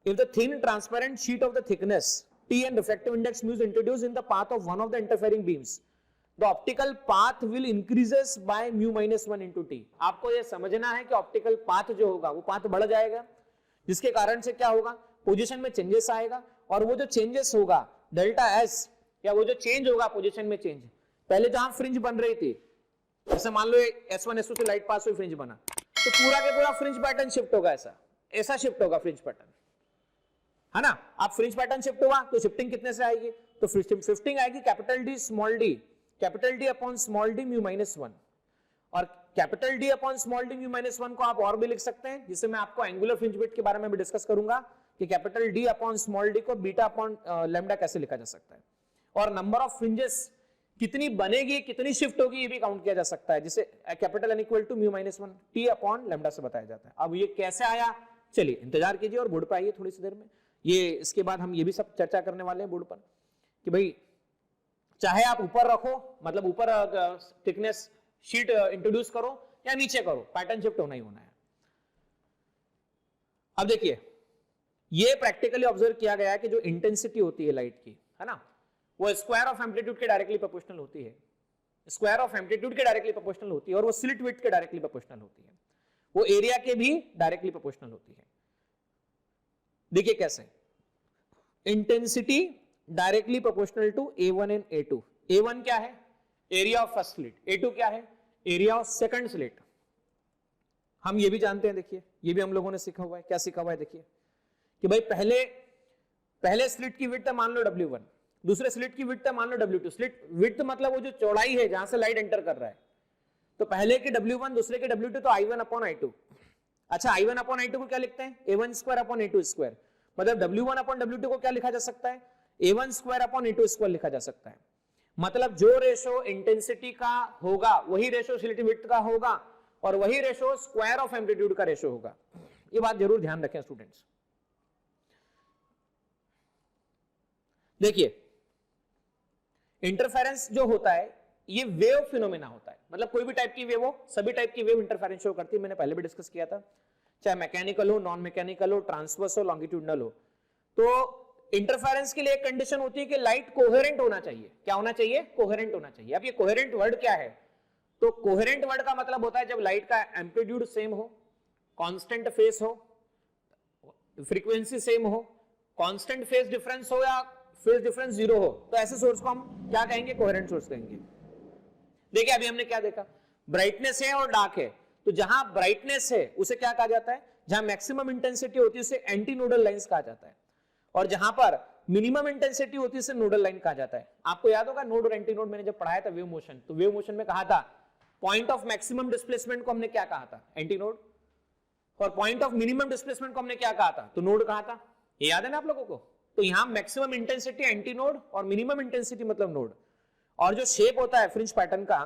[SPEAKER 1] if the thin transparent sheet of the thickness T and refractive index mu is introduced in the path of one of the interfering beams, the optical path will increases by mu minus 1 into T। आपको ये समझना है कि optical path जो होगा वो path बढ़ जाएगा, जिसके कारण से क्या होगा, पोजीशन में चेंजेस आएगा, और वो जो चेंजेस होगा डेल्टा S, या वो जो चेंज होगा पोजीशन में चेंज, पहले जहां फ्रिंज बन रही थी, जैसे मान लो S1 S2 से लाइट पास हुई, फ्रिंज बना, तो पूरा के पूरा फ्रिंज पैटर्न शिफ्ट होगा, ऐसा शिफ्ट होगा फ्रिंज पैटर्न, है ना। आप फ्रिंज पैटर्न शिफ्ट हुआ तो शिफ्टिंग कितने से आएगी, तो शिफ्टिंग आएगी capital D small d, capital D upon small d mu minus 1, और capital D upon small d mu minus 1 को आप और भी लिख सकते हैं, जिससे मैं आपको एंगुलर फ्रिंज विड्थ के बारे में भी डिस्कस करूंगा कि capital D upon small d को बीटा अपॉन लैम्डा कैसे लिखा जा सकता है, और नंबर ऑफ फ्रिंजेस कितनी बनेगी, कितनी शिफ्ट होगी, ये भी काउंट किया जा सकता है, जिसे capital N equal to mu minus 1 T upon lambda से बताया जाता है। अब ये कैसे आया, चलिए इंतजार कीजिए और बोर्ड पर आइए थोड़ी सी देर में। ये इसके बाद हम ये भी सब चर्चा करने वाले हैं बोर्ड पर कि भाई चाहे आप ऊपर रखो, मतलब ऊपर थिकनेस शीट इंट्रोड्यूस करो या नीचे करो, पैटर्न शिफ्ट होना ही होना है। अब देखिए ये प्रैक्टिकली ऑब्जर्व किया गया है कि जो इंटेंसिटी होती है लाइट की, है ना, वो स्क्वायर ऑफ एम्पलीट्यूड के डायरेक्टली प्रोपोर्शनल होती है, स्क्वायर ऑफ एम्पलीट्यूड के डायरेक्टली प्रोपोर्शनल होती है, और वो स्लिट विड्थ के डायरेक्टली प्रोपोर्शनल होती है, वो एरिया के भी डायरेक्टली प्रोपोर्शनल होती है। देखिए कैसे, intensity directly proportional to A1 and A2। A1 क्या है, area of first slit, A2 क्या है, एरिया ऑफ सेकंड स्लिट। हम ये भी जानते हैं, देखिए ये भी हम लोगों ने सीखा हुआ है। क्या सीखा हुआ है, देखिए कि भाई पहले स्लिट की विड्थ मान लो W1, दूसरे स्लिट की विड्थ मान लो W2। स्लिट विड्थ मतलब वो जो चौड़ाई है जहां से लाइट एंटर कर रहा है, तो पहले की W1 दूसरे के W2, तो I1 अपॉन I2। अच्छा, I1 अपॉन I2 को क्या लिखते हैं, A1 square upon A2 square, मतलब W1 अपॉन W2 को क्या लिखा जा सकता है, A1 square upon A2 square लिखा जा सकता है। मतलब जो रेशो इंटेंसिटी का होगा वही रेशो स्लिट विड्थ का होगा, और वही रेशो स्क्वायर ऑफ एम्पलीट्यूड का रेशो होगा। ये बात जरूर ध्यान रखें स्टूडेंट्स। देखिए इंटरफेरेंस जो होता है ये वेव फिनोमेना होता है, मतलब कोई भी टाइप की वेव हो, सभी टाइप की वेव इंटरफेरेंस शो करती है, मैंने पहले भी डिस्कस किया था, चाहे मैकेनिकल हो, नॉन मैकेनिकल हो, ट्रांसवर्स हो, लॉन्गिट्यूडनल हो। तो इंटरफेरेंस के लिए एक कंडीशन होती है कि लाइट कोहेरेंट होना चाहिए। क्या होना चाहिए? कोहेरेंट होना चाहिए। अब ये कोहेरेंट वर्ड क्या है? तो कोहेरेंट वर्ड का मतलब होता है जब लाइट का एम्पलीट्यूड सेम हो, कांस्टेंट फेस हो, फ्रीक्वेंसी सेम हो, कांस्टेंट फेस डिफरेंस हो या फेस डिफरेंस जीरो हो, तो ऐसे सोर्स को हम क्या कहेंगे? कोहेरेंट सोर्स कहेंगे। देखिए अभी हमने क्या देखा, ब्राइटनेस है और डार्क है, तो जहां ब्राइटनेस है उसे क्या कहा जाता है? जहां मैक्सिमम इंटेंसिटी होती है उसे एंटी नोडल लाइंस कहा जाता है, और जहां पर मिनिमम इंटेंसिटी होती है उसे नोडल लाइन कहा जाता है। आपको याद होगा नोड और एंटी नोड मैंने जब पढ़ाया था वेव मोशन, तो वेव मोशन में कहा था पॉइंट ऑफ मैक्सिमम डिस्प्लेसमेंट को हमने क्या कहा था? एंटी नोड, और पॉइंट ऑफ मिनिमम डिस्प्लेसमेंट को हमने क्या कहा था? तो नोड कहा था। ये याद है ना आप लोगों को? तो यहां मैक्सिमम इंटेंसिटी एंटी नोड और मिनिमम इंटेंसिटी मतलब नोड, और जो शेप होता है फ्रिंज पैटर्न का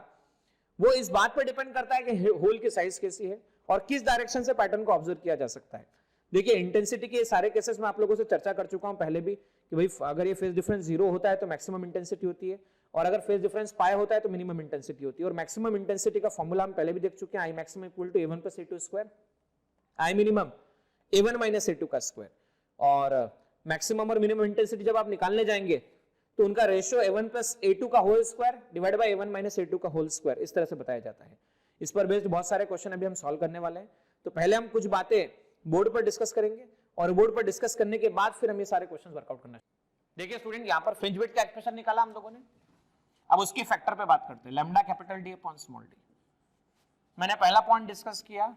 [SPEAKER 1] वो इस बात पर डिपेंड करता है कि होल की साइज कैसी है और किस डायरेक्शन से पैटर्न को ऑब्जर्व किया जा सकता है। देखिए इंटेंसिटी के सारे केसेस में आप लोगों से चर्चा कर चुका हूं पहले भी कि भाई अगर ये फेज डिफरेंस 0 होता है तो मैक्सिमम इंटेंसिटी होती है, और अगर फेज डिफरेंस पाई होता है तो मिनिमम इंटेंसिटी होती है। और मैक्सिमम इंटेंसिटी का फॉर्मूला हम पहले भी देख चुके हैं, I maximum equal to a1 + a2 square, I minimum a1 - a2 का स्क्वायर। और मैक्सिमम और मिनिमम इंटेंसिटी जब आप निकालने जाएंगे तो उनका रेशियो a1 + a2 का whole square divide by a1 - a2 का होल स्क्वायर, इस तरह से बताया जाता है। इस पर बेस्ड बहुत सारे क्वेश्चन अभी हम सॉल्व करने वाले हैं। तो पहले हम कुछ बातें बोर्ड पर डिस्कस करेंगे और बोर्ड पर डिस्कस करने के बाद फिर हम ये सारे क्वेश्चन वर्कआउट करना। देखिए स्टूडेंट, यहाँ पर फ्रिंज विड्थ का एक्सप्रेशन निकाला हम लोगों ने, अब उसकी फैक्टर पे बात करते हैं, lambda capital D upon small d। मैंने पहला पॉइंट डिस्कस किया,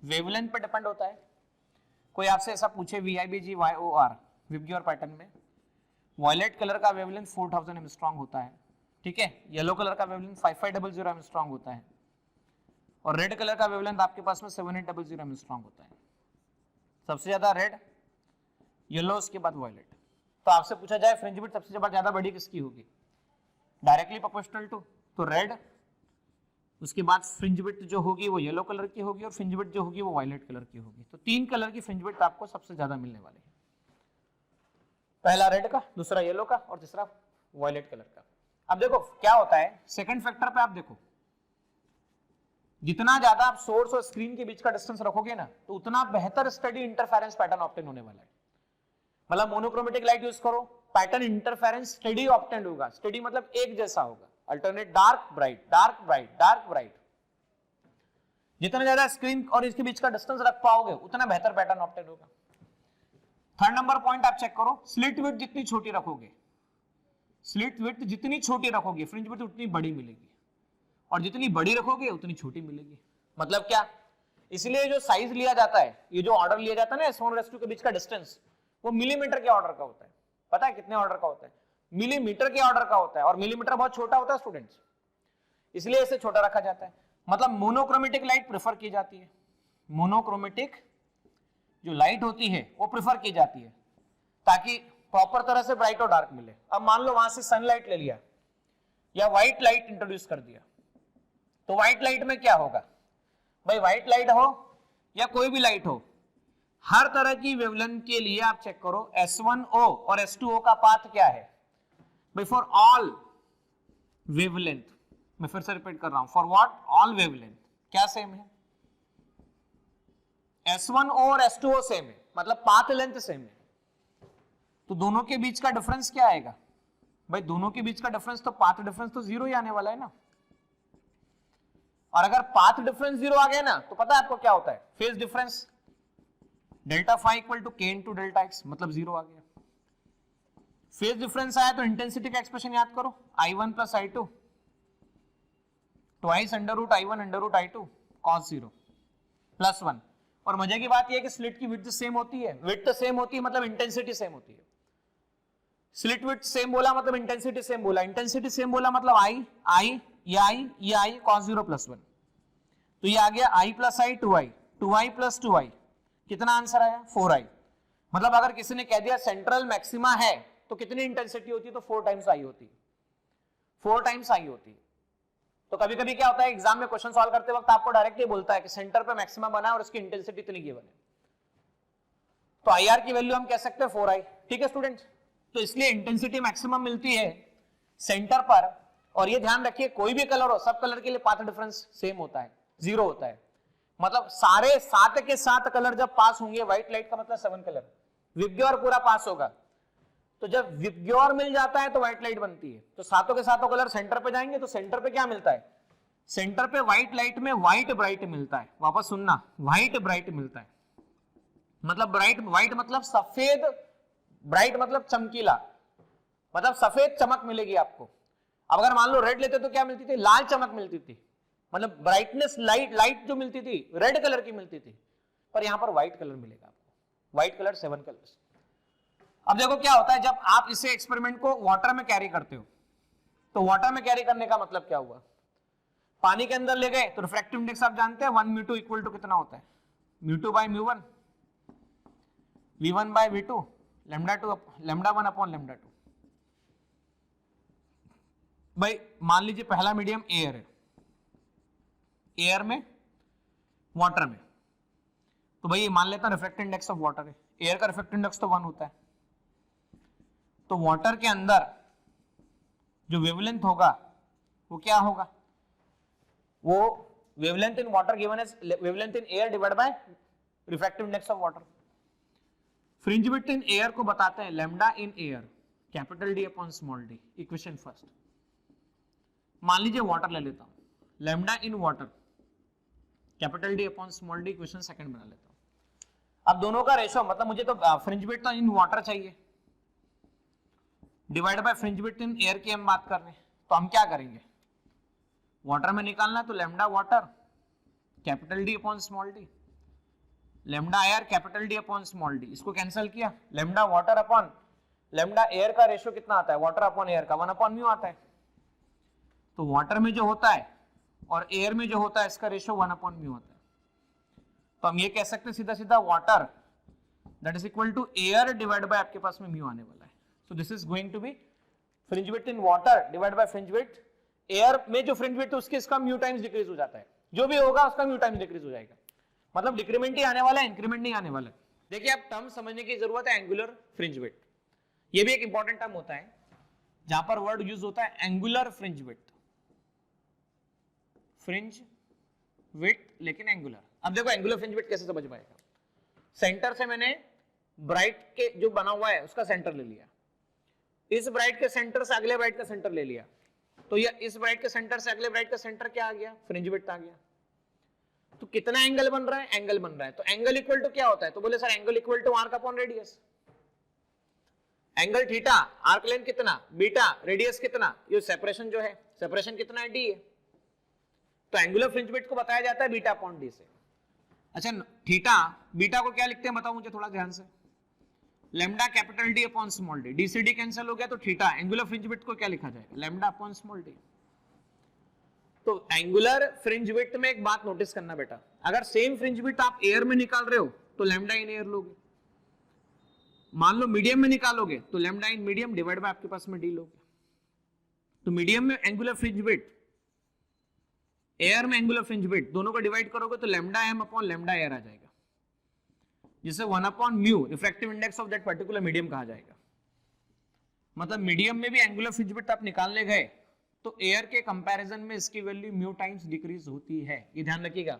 [SPEAKER 1] वेवलेंथ पे डिपेंड होता है। कोई आपसे ऐसा पूछे VIBG YOR विबग्योर पैटर्न में, वॉयलेट कलर का वेवलेंथ 4000 एंगस्ट्रॉम होता है, ठीक है, येलो कलर का वेवलेंथ 5500 एंगस्ट्रॉम होता है, और रेड कलर का वेवलेंथ आपके पास में 7800 एंगस्ट्रॉम होता है। सबसे ज्यादा रेड, येलो, उसके बाद वॉयलेट। तो आपसे पूछा जाए फ्रिंज विड्थ सबसे ज्यादा बड़ी किसकी होगी? डायरेक्टली प्रोपोर्शनल टू, तो रेड, उसके बाद फ्रिंज विड्थ जो होगी वो येलो कलर की होगी, और फ्रिंज विड्थ जो होगी वो वॉयलेट कलर की होगी। तो 3 कलर की फ्रिंज विड्थ आपको सबसे ज्यादा मिलने वाली है, पहला रेड का, दूसरा येलो का, और तीसरा वॉयलेट कलर का। अब देखो क्या होता है, सेकंड फैक्टर पे आप देखो, जितना ज्यादा आप सोर्स और स्क्रीन के बीच का डिस्टेंस रखोगे ना, तो उतना बेहतर स्टडी इंटरफेरेंस पैटर्न ऑब्टेन होने वाला है। मतलब मोनोक्रोमेटिक लाइट यूज करो, पैटर्न इंटरफेरेंस स्टडी ऑब्टेन होगा। स्टडी मतलब एक जैसा होगा, alternate dark bright, dark bright, dark bright. जितना ज्यादा स्क्रीन और इसके बीच का डिस्टेंस रख पाओगे उतना बेहतर पैटर्न ऑब्टेन होगा। थर्ड नंबर पॉइंट आप चेक करो, स्लिट विड्थ जितनी छोटी रखोगे, स्लिट विड्थ जितनी छोटी रखोगे फ्रिंज विड्थ उतनी बड़ी मिलेगी, और जितनी बड़ी रखोगे उतनी छोटी मिलेगी। मतलब क्या? इसलिए जो साइज लिया जाता है, ये जो ऑर्डर लिया जाता है ना S1 और S2 के बीच का डिस्टेंस, वो मिलीमीटर के ऑर्डर का होता है। पता है कितने ऑर्डर का होता है? मिलीमीटर के ऑर्डर का होता है, और मिलीमीटर बहुत छोटा होता है स्टूडेंट्स, इसलिए इसे छोटा रखा जाता है। मतलब मोनोक्रोमेटिक लाइट प्रेफर की जाती है, मोनोक्रोमेटिक जो लाइट होती है वो प्रेफर की जाती है ताकि प्रॉपर तरह से ब्राइट और डार्क मिले। अब मान लो वहां से सनलाइट ले लिया या व्हाइट लाइट इंट्रोड्यूस कर दिया, तो व्हाइट लाइट में क्या होगा भाई? व्हाइट लाइट हो या कोई भी लाइट हो, हर तरह की वेवलेंथ के लिए आप चेक करो S1O और S2O का पाथ क्या है भाई? फॉर ऑल वेवलेंथ, मैं फिर से रिपीट कर रहा हूं, फॉर व्हाट? ऑल वेवलेंथ क्या सेम है? S1O और S2O सेम है, मतलब पाथ लेंथ सेम है। तो दोनों के बीच का डिफरेंस क्या आएगा भाई? दोनों के बीच का डिफरेंस तो पाथ डिफरेंस तो 0 ही आने वाला है ना। और अगर पाथ डिफरेंस 0 आ गया ना, तो पता है आपको क्या होता है? Phase difference delta phi equal to k into delta x, मतलब 0 आ गया। फेज डिफरेंस आया तो इंटेंसिटी का एक्सप्रेशन याद करो, I1 + I2 twice √I1 √I2 cos 0 +1। और मजे की बात यह है कि स्लिट की विड्थ सेम होती है, विड्थ सेम होती है मतलब इंटेंसिटी सेम होती है। स्लिट विड्थ सेम बोला मतलब इंटेंसिटी सेम बोला, इंटेंसिटी सेम बोला मतलब I cos 0 +1। तो ये आ गया I + I 2I, 2I + 2I, कितना आंसर आया? 4I। मतलब अगर किसी ने कह दिया सेंट्रल मैक्सिमा है तो कितनी इंटेंसिटी होती है? तो 4 टाइम्स I होती है, 4 टाइम्स I होती है। तो कभी कभी क्या होता है एग्जाम में क्वेश्चन सॉल्व करते वक्त आपको डायरेक्टली बोलता है कि सेंटर पे मैक्सिमा बना और उसकी इंटेंसिटी इतनी गिवन है, तो IR की वैल्यू हम कह सकते हैं 4I। ठीक है स्टूडेंट्स, तो इसलिए इंटेंसिटी मैक्सिमम मिलती है सेंटर पर और ये ध्यान रखिए कोई भी कलर हो, सब कलर के लिए पाथ डिफरेंस सेम होता है, 0 होता है। मतलब सारे 7 के 7 कलर जब पास होंगे, व्हाइट लाइट का मतलब 7 कलर, विबग्योर पूरा पास होगा। तो जब विबग्योर मिल जाता है तो व्हाइट लाइट बनती है। तो सातों के सातों कलर सेंटर पे जाएंगे, तो सेंटर पे क्या मिलता है, सेंटर पे व्हाइट लाइट में व्हाइट ब्राइट मिलता है। वापस सुनना, व्हाइट ब्राइट मिलता है, मतलब ब्राइट, व्हाइट मतलब सफेद, ब्राइट मतलब चमकीला, मतलब सफेद चमक मिलेगी आपको। अब अगर मान लो रेड लेते तो क्या मिलती थी, लाल चमक मिलती थी, मतलब ब्राइटनेस, लाइट जो मिलती थी रेड कलर की मिलती थी, पर यहां पर व्हाइट कलर मिलेगा आपको, व्हाइट कलर 7 कलर्स। अब देखो क्या होता है जब आप इसे एक्सपेरिमेंट को वाटर में कैरी करते हो, तो वाटर में कैरी करने का मतलब क्या हुआ, पानी के अंदर ले गए तो रिफ्रैक्टिव इंडेक्स आप जानते हैं 1 μ2 इक्वल टू कितना होता है, μ2 by μ1, v1 by v2, lambda 1 upon lambda 2। भाई मान लीजिए पहला मीडियम एयर है, एयर में वाटर में, तो भाई मान लेता रिफ्रैक्टिव इंडेक्स ऑफ वाटर है, एयर का रिफ्रैक्टिव इंडेक्स तो 1 होता है, तो वाटर के अंदर जो वेवलेंथ होगा वो क्या होगा, वो wavelength in water given as wavelength in air divide by refractive index of water. Fringe width in air को बताते हैं lambda in air, capital D upon small d, equation first. मान लीजिए वाटर ले लेता हूं, lambda in water, capital D upon small d, equation second बना लेता हूं। अब दोनों का रेशो, मतलब मुझे तो फ्रिंज विड्थ तो इन वाटर चाहिए, divide by fringe width in air की हम बात कर रहे हैं, तो हम क्या करेंगे, वाटर में निकालना तो lambda water capital D upon small D, lambda air capital D upon small D, इसको कैंसिल किया, lambda water upon lambda air का रेशो कितना आता है, वाटर अपॉन एयर का 1 अपॉन म्यू आता है। तो वाटर में जो होता है और एयर में जो होता है इसका रेशो 1 अपॉन म्यू होता है। तो हम ये कह सकते हैं सीधा सीधा water that is equal to air divide by आपके पास में म्यू आने वाला है। So this is going to be fringe width in water divide by fringe width air में, जो फ्रिंज विड्थ उसके इसका म्यू टाइम्स डिक्रीज हो जाता है, जो भी होगा उसका म्यू टाइम्स डिक्रीज हो जाएगा, मतलब डिक्रीमेंट ही आने वाला है, इंक्रीमेंट नहीं आने वाला है। देखिए आप टर्म समझने की जरूरत है, एंगुलर फ्रिंज विड्थ, ये भी एक इंपॉर्टेंट टर्म होता है जहां पर वर्ड यूज होता है angular fringe width, fringe width लेकिन एंगुलर। अब देखो एंगुलर फ्रिंज विड्थ कैसे समझ पाएगा, सेंटर से मैंने ब्राइट के जो बना हुआ है उसका सेंटर ले लिया, इस ब्राइट के सेंटर से अगले ब्राइट का सेंटर ले लिया, तो ये इस ब्राइट के सेंटर से अगले ब्राइट का सेंटर क्या आ गया, फ्रिंज विड्थ आ गया। तो कितना एंगल बन रहा है, एंगल बन रहा है, तो एंगल इक्वल टू क्या होता है, तो बोले sir angle equal to arc upon radius, angle theta, arc length कितना बीटा, रेडियस कितना, ये सेपरेशन जो है, सेपरेशन कितना है डी है, तो एंगुलर फ्रिंज विड्थ को बताया जाता है बीटा अपॉन डी से। अच्छा थीटा बीटा को क्या लिखते हैं बताओ मुझे थोड़ा ध्यान से, lambda capital D upon small D, D से डी कैंसिल हो गया, तो थीटा एंगुलर फ्रिंज विड्थ को क्या लिखा जाएगा, लैम्डा अपॉन स्मॉल डी। तो एंगुलर फ्रिंज विड्थ में एक बात नोटिस करना बेटा, अगर सेम फ्रिंज विड्थ आप एयर में निकाल रहे हो तो लैम्डा इन एयर लोगे, मान लो मीडियम में निकालोगे तो lambda in medium divide by आपके पास में डी लोगे। तो मीडियम में एंगुलर फ्रिंज विड्थ, एयर में एंगुलर फ्रिंज विड्थ, दोनों को डिवाइड करोगे तो lambda M upon lambda air आ जाएगा, जिसे 1 अपॉन mu refractive index of that particular medium कहा जाएगा। मतलब मीडियम में भी एंगुलर फ्रिंज विड्थ आप निकालने गए तो एयर के कंपैरिजन में इसकी वैल्यू म्यू टाइम्स डिक्रीज होती है, ये ध्यान रखिएगा,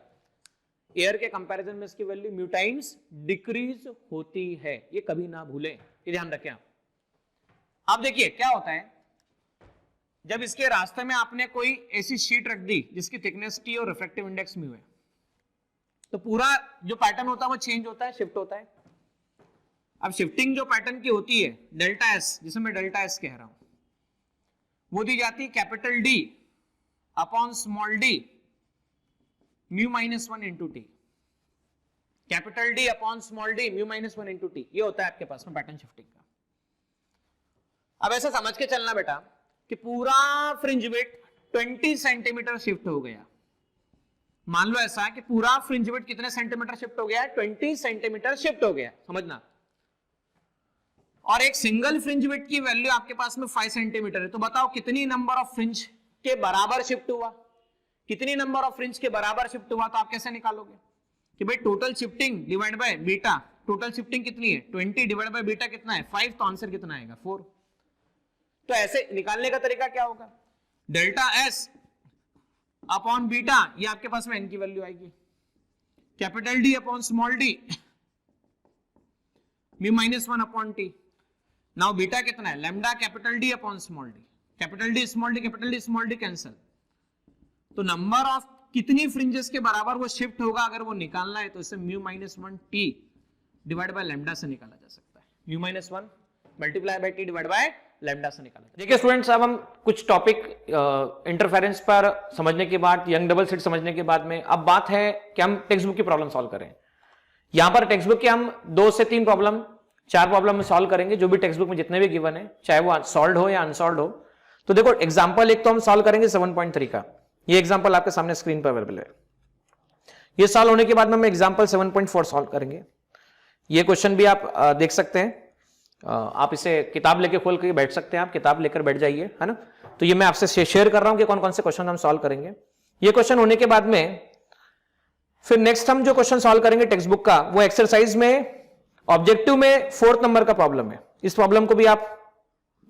[SPEAKER 1] एयर के कंपैरिजन में इसकी वैल्यू म्यू टाइम्स डिक्रीज होती है, ये कभी ना भूलें, ये ध्यान रखें आप। अब देखिए क्या होता है जब इसके रास्ते में आपने कोई ऐसी शीट रख दी जिसकी थिकनेस टी और रिफ्रैक्टिव इंडेक्स म्यू है, तो पूरा जो पैटर्न होता है वो चेंज होता है, शिफ्ट होता है। अब शिफ्टिंग जो पैटर्न की होती है डेल्टा एस, जिसे मैं डेल्टा एस कह रहा हूं, वो दी जाती है capital D upon small D mu minus 1 into T, capital D upon small D mu minus 1 into T, ये होता है आपके पास में पैटर्न शिफ्टिंग का। अब ऐसा समझ के चलना बेटा कि पूरा फ्रिंज विड्थ 20 सेंटीमीटर शिफ्ट हो गया, मान लो ऐसा है कि पूरा फ्रिंज विड्थ कितने सेंटीमीटर शिफ्ट हो गया, 20 सेंटीमीटर शिफ्ट हो गया, समझना। और एक सिंगल फ्रिंज विड्थ की वैल्यू आपके पास में 5 सेंटीमीटर है, तो बताओ कितनी नंबर ऑफ फ्रिंज के बराबर शिफ्ट हुआ, कितनी नंबर ऑफ फ्रिंज के बराबर शिफ्ट हुआ, तो आप कैसे निकालोगे कि भाई total shifting divide by beta, total shifting कितनी है 20 डिवाइड बाय बीटा कितना है 5, तो आंसर कितना आएगा 4। तो ऐसे निकालने का तरीका क्या होगा, डेल्टा एस अपॉन बीटा, ये आपके पास में एन की वैल्यू आएगी, capital D upon small D mu minus 1 upon T. Now beta कितना है, lambda capital D upon small d, capital D small d, capital D small D cancel, तो number of कितनी फ्रिंजेस के बराबर वो shift होगा अगर वो निकालना है तो इसे mu minus 1 T divide by lambda से निकाला जा सकता है, mu minus 1 multiply by T divide by lambda से निकाला। देखिए स्टूडेंट्स, अब हम कुछ टॉपिक इंटरफेरेंस पर समझने के बाद, यंग डबल स्लिट समझने के बाद में अब बात है कि हम टेक्स्ट बुक की प्रॉब्लम सॉल्व करें। यहां पर टेक्स्ट बुक के हम 2 से 3 प्रॉब्लम, 4 प्रॉब्लम में सॉल्व करेंगे, जो भी टेक्स्ट बुक में जितने भी गिवन है, चाहे वो सॉल्व हो या अनसॉल्व हो। तो देखो एग्जांपल एक तो हम सॉल्व करेंगे 7.3 का, ये एग्जांपल आपके सामने स्क्रीन पर अवेलेबल है। ये सॉल्व होने के बाद में हम एग्जांपल 7.4 सॉल्व करेंगे। ये क्वेश्चन भी आप देख सकते हैं, आप इसे किताब लेके खोल के बैठ सकते हैं, आप किताब लेकर बैठ जाइए, है ना। तो ये मैं आपसे शेयर कर रहा हूं कि कौन कौन से क्वेश्चन हम सॉल्व करेंगे। ये क्वेश्चन होने के बाद में फिर नेक्स्ट हम जो क्वेश्चन सॉल्व करेंगे टेक्स्ट बुक का, वो एक्सरसाइज में ऑब्जेक्टिव में 4th नंबर का प्रॉब्लम है। इस प्रॉब्लम को भी आप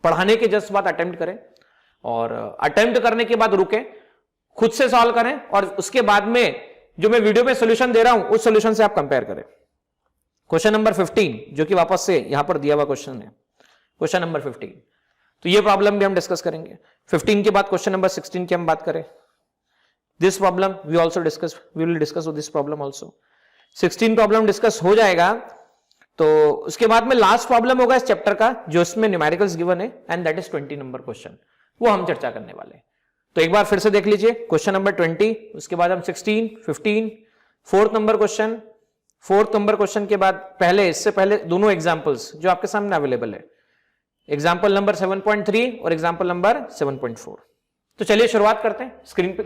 [SPEAKER 1] पढ़ाने के जस्ट बाद अटेम्प्ट करें, और अटेम्प्ट करने के बाद रुके, खुद से सॉल्व करें, और उसके बाद में जो मैं वीडियो में सॉल्यूशन दे रहा हूं उस सॉल्यूशन से आप कंपेयर करें। क्वेश्चन नंबर 15 जो कि वापस से यहां पर दिया हुआ क्वेश्चन है, क्वेश्चन नंबर 15, तो ये प्रॉब्लम भी हम डिस्कस करेंगे। 15 के बाद क्वेश्चन नंबर 16 की हम बात करें, this problem we will discuss this problem also. 16 problem discuss हो जाएगा, तो उसके बाद में लास्ट प्रॉब्लम होगा इस चैप्टर का जो इसमें न्यूमेरिकल्स गिवन है, and that is 20 number question, वो हम चर्चा करने वाले हैं। तो एक बार फिर से देख लीजिए, क्वेश्चन नंबर 20, उसके बाद हम 16, 15, 4th number question, 4th number question के बाद इससे पहले दोनों एग्जांपल्स जो आपके सामने अवेलेबल है, एग्जांपल नंबर 7.3 और एग्जांपल नंबर 7.4। तो चलिए शुरुआत करते हैं,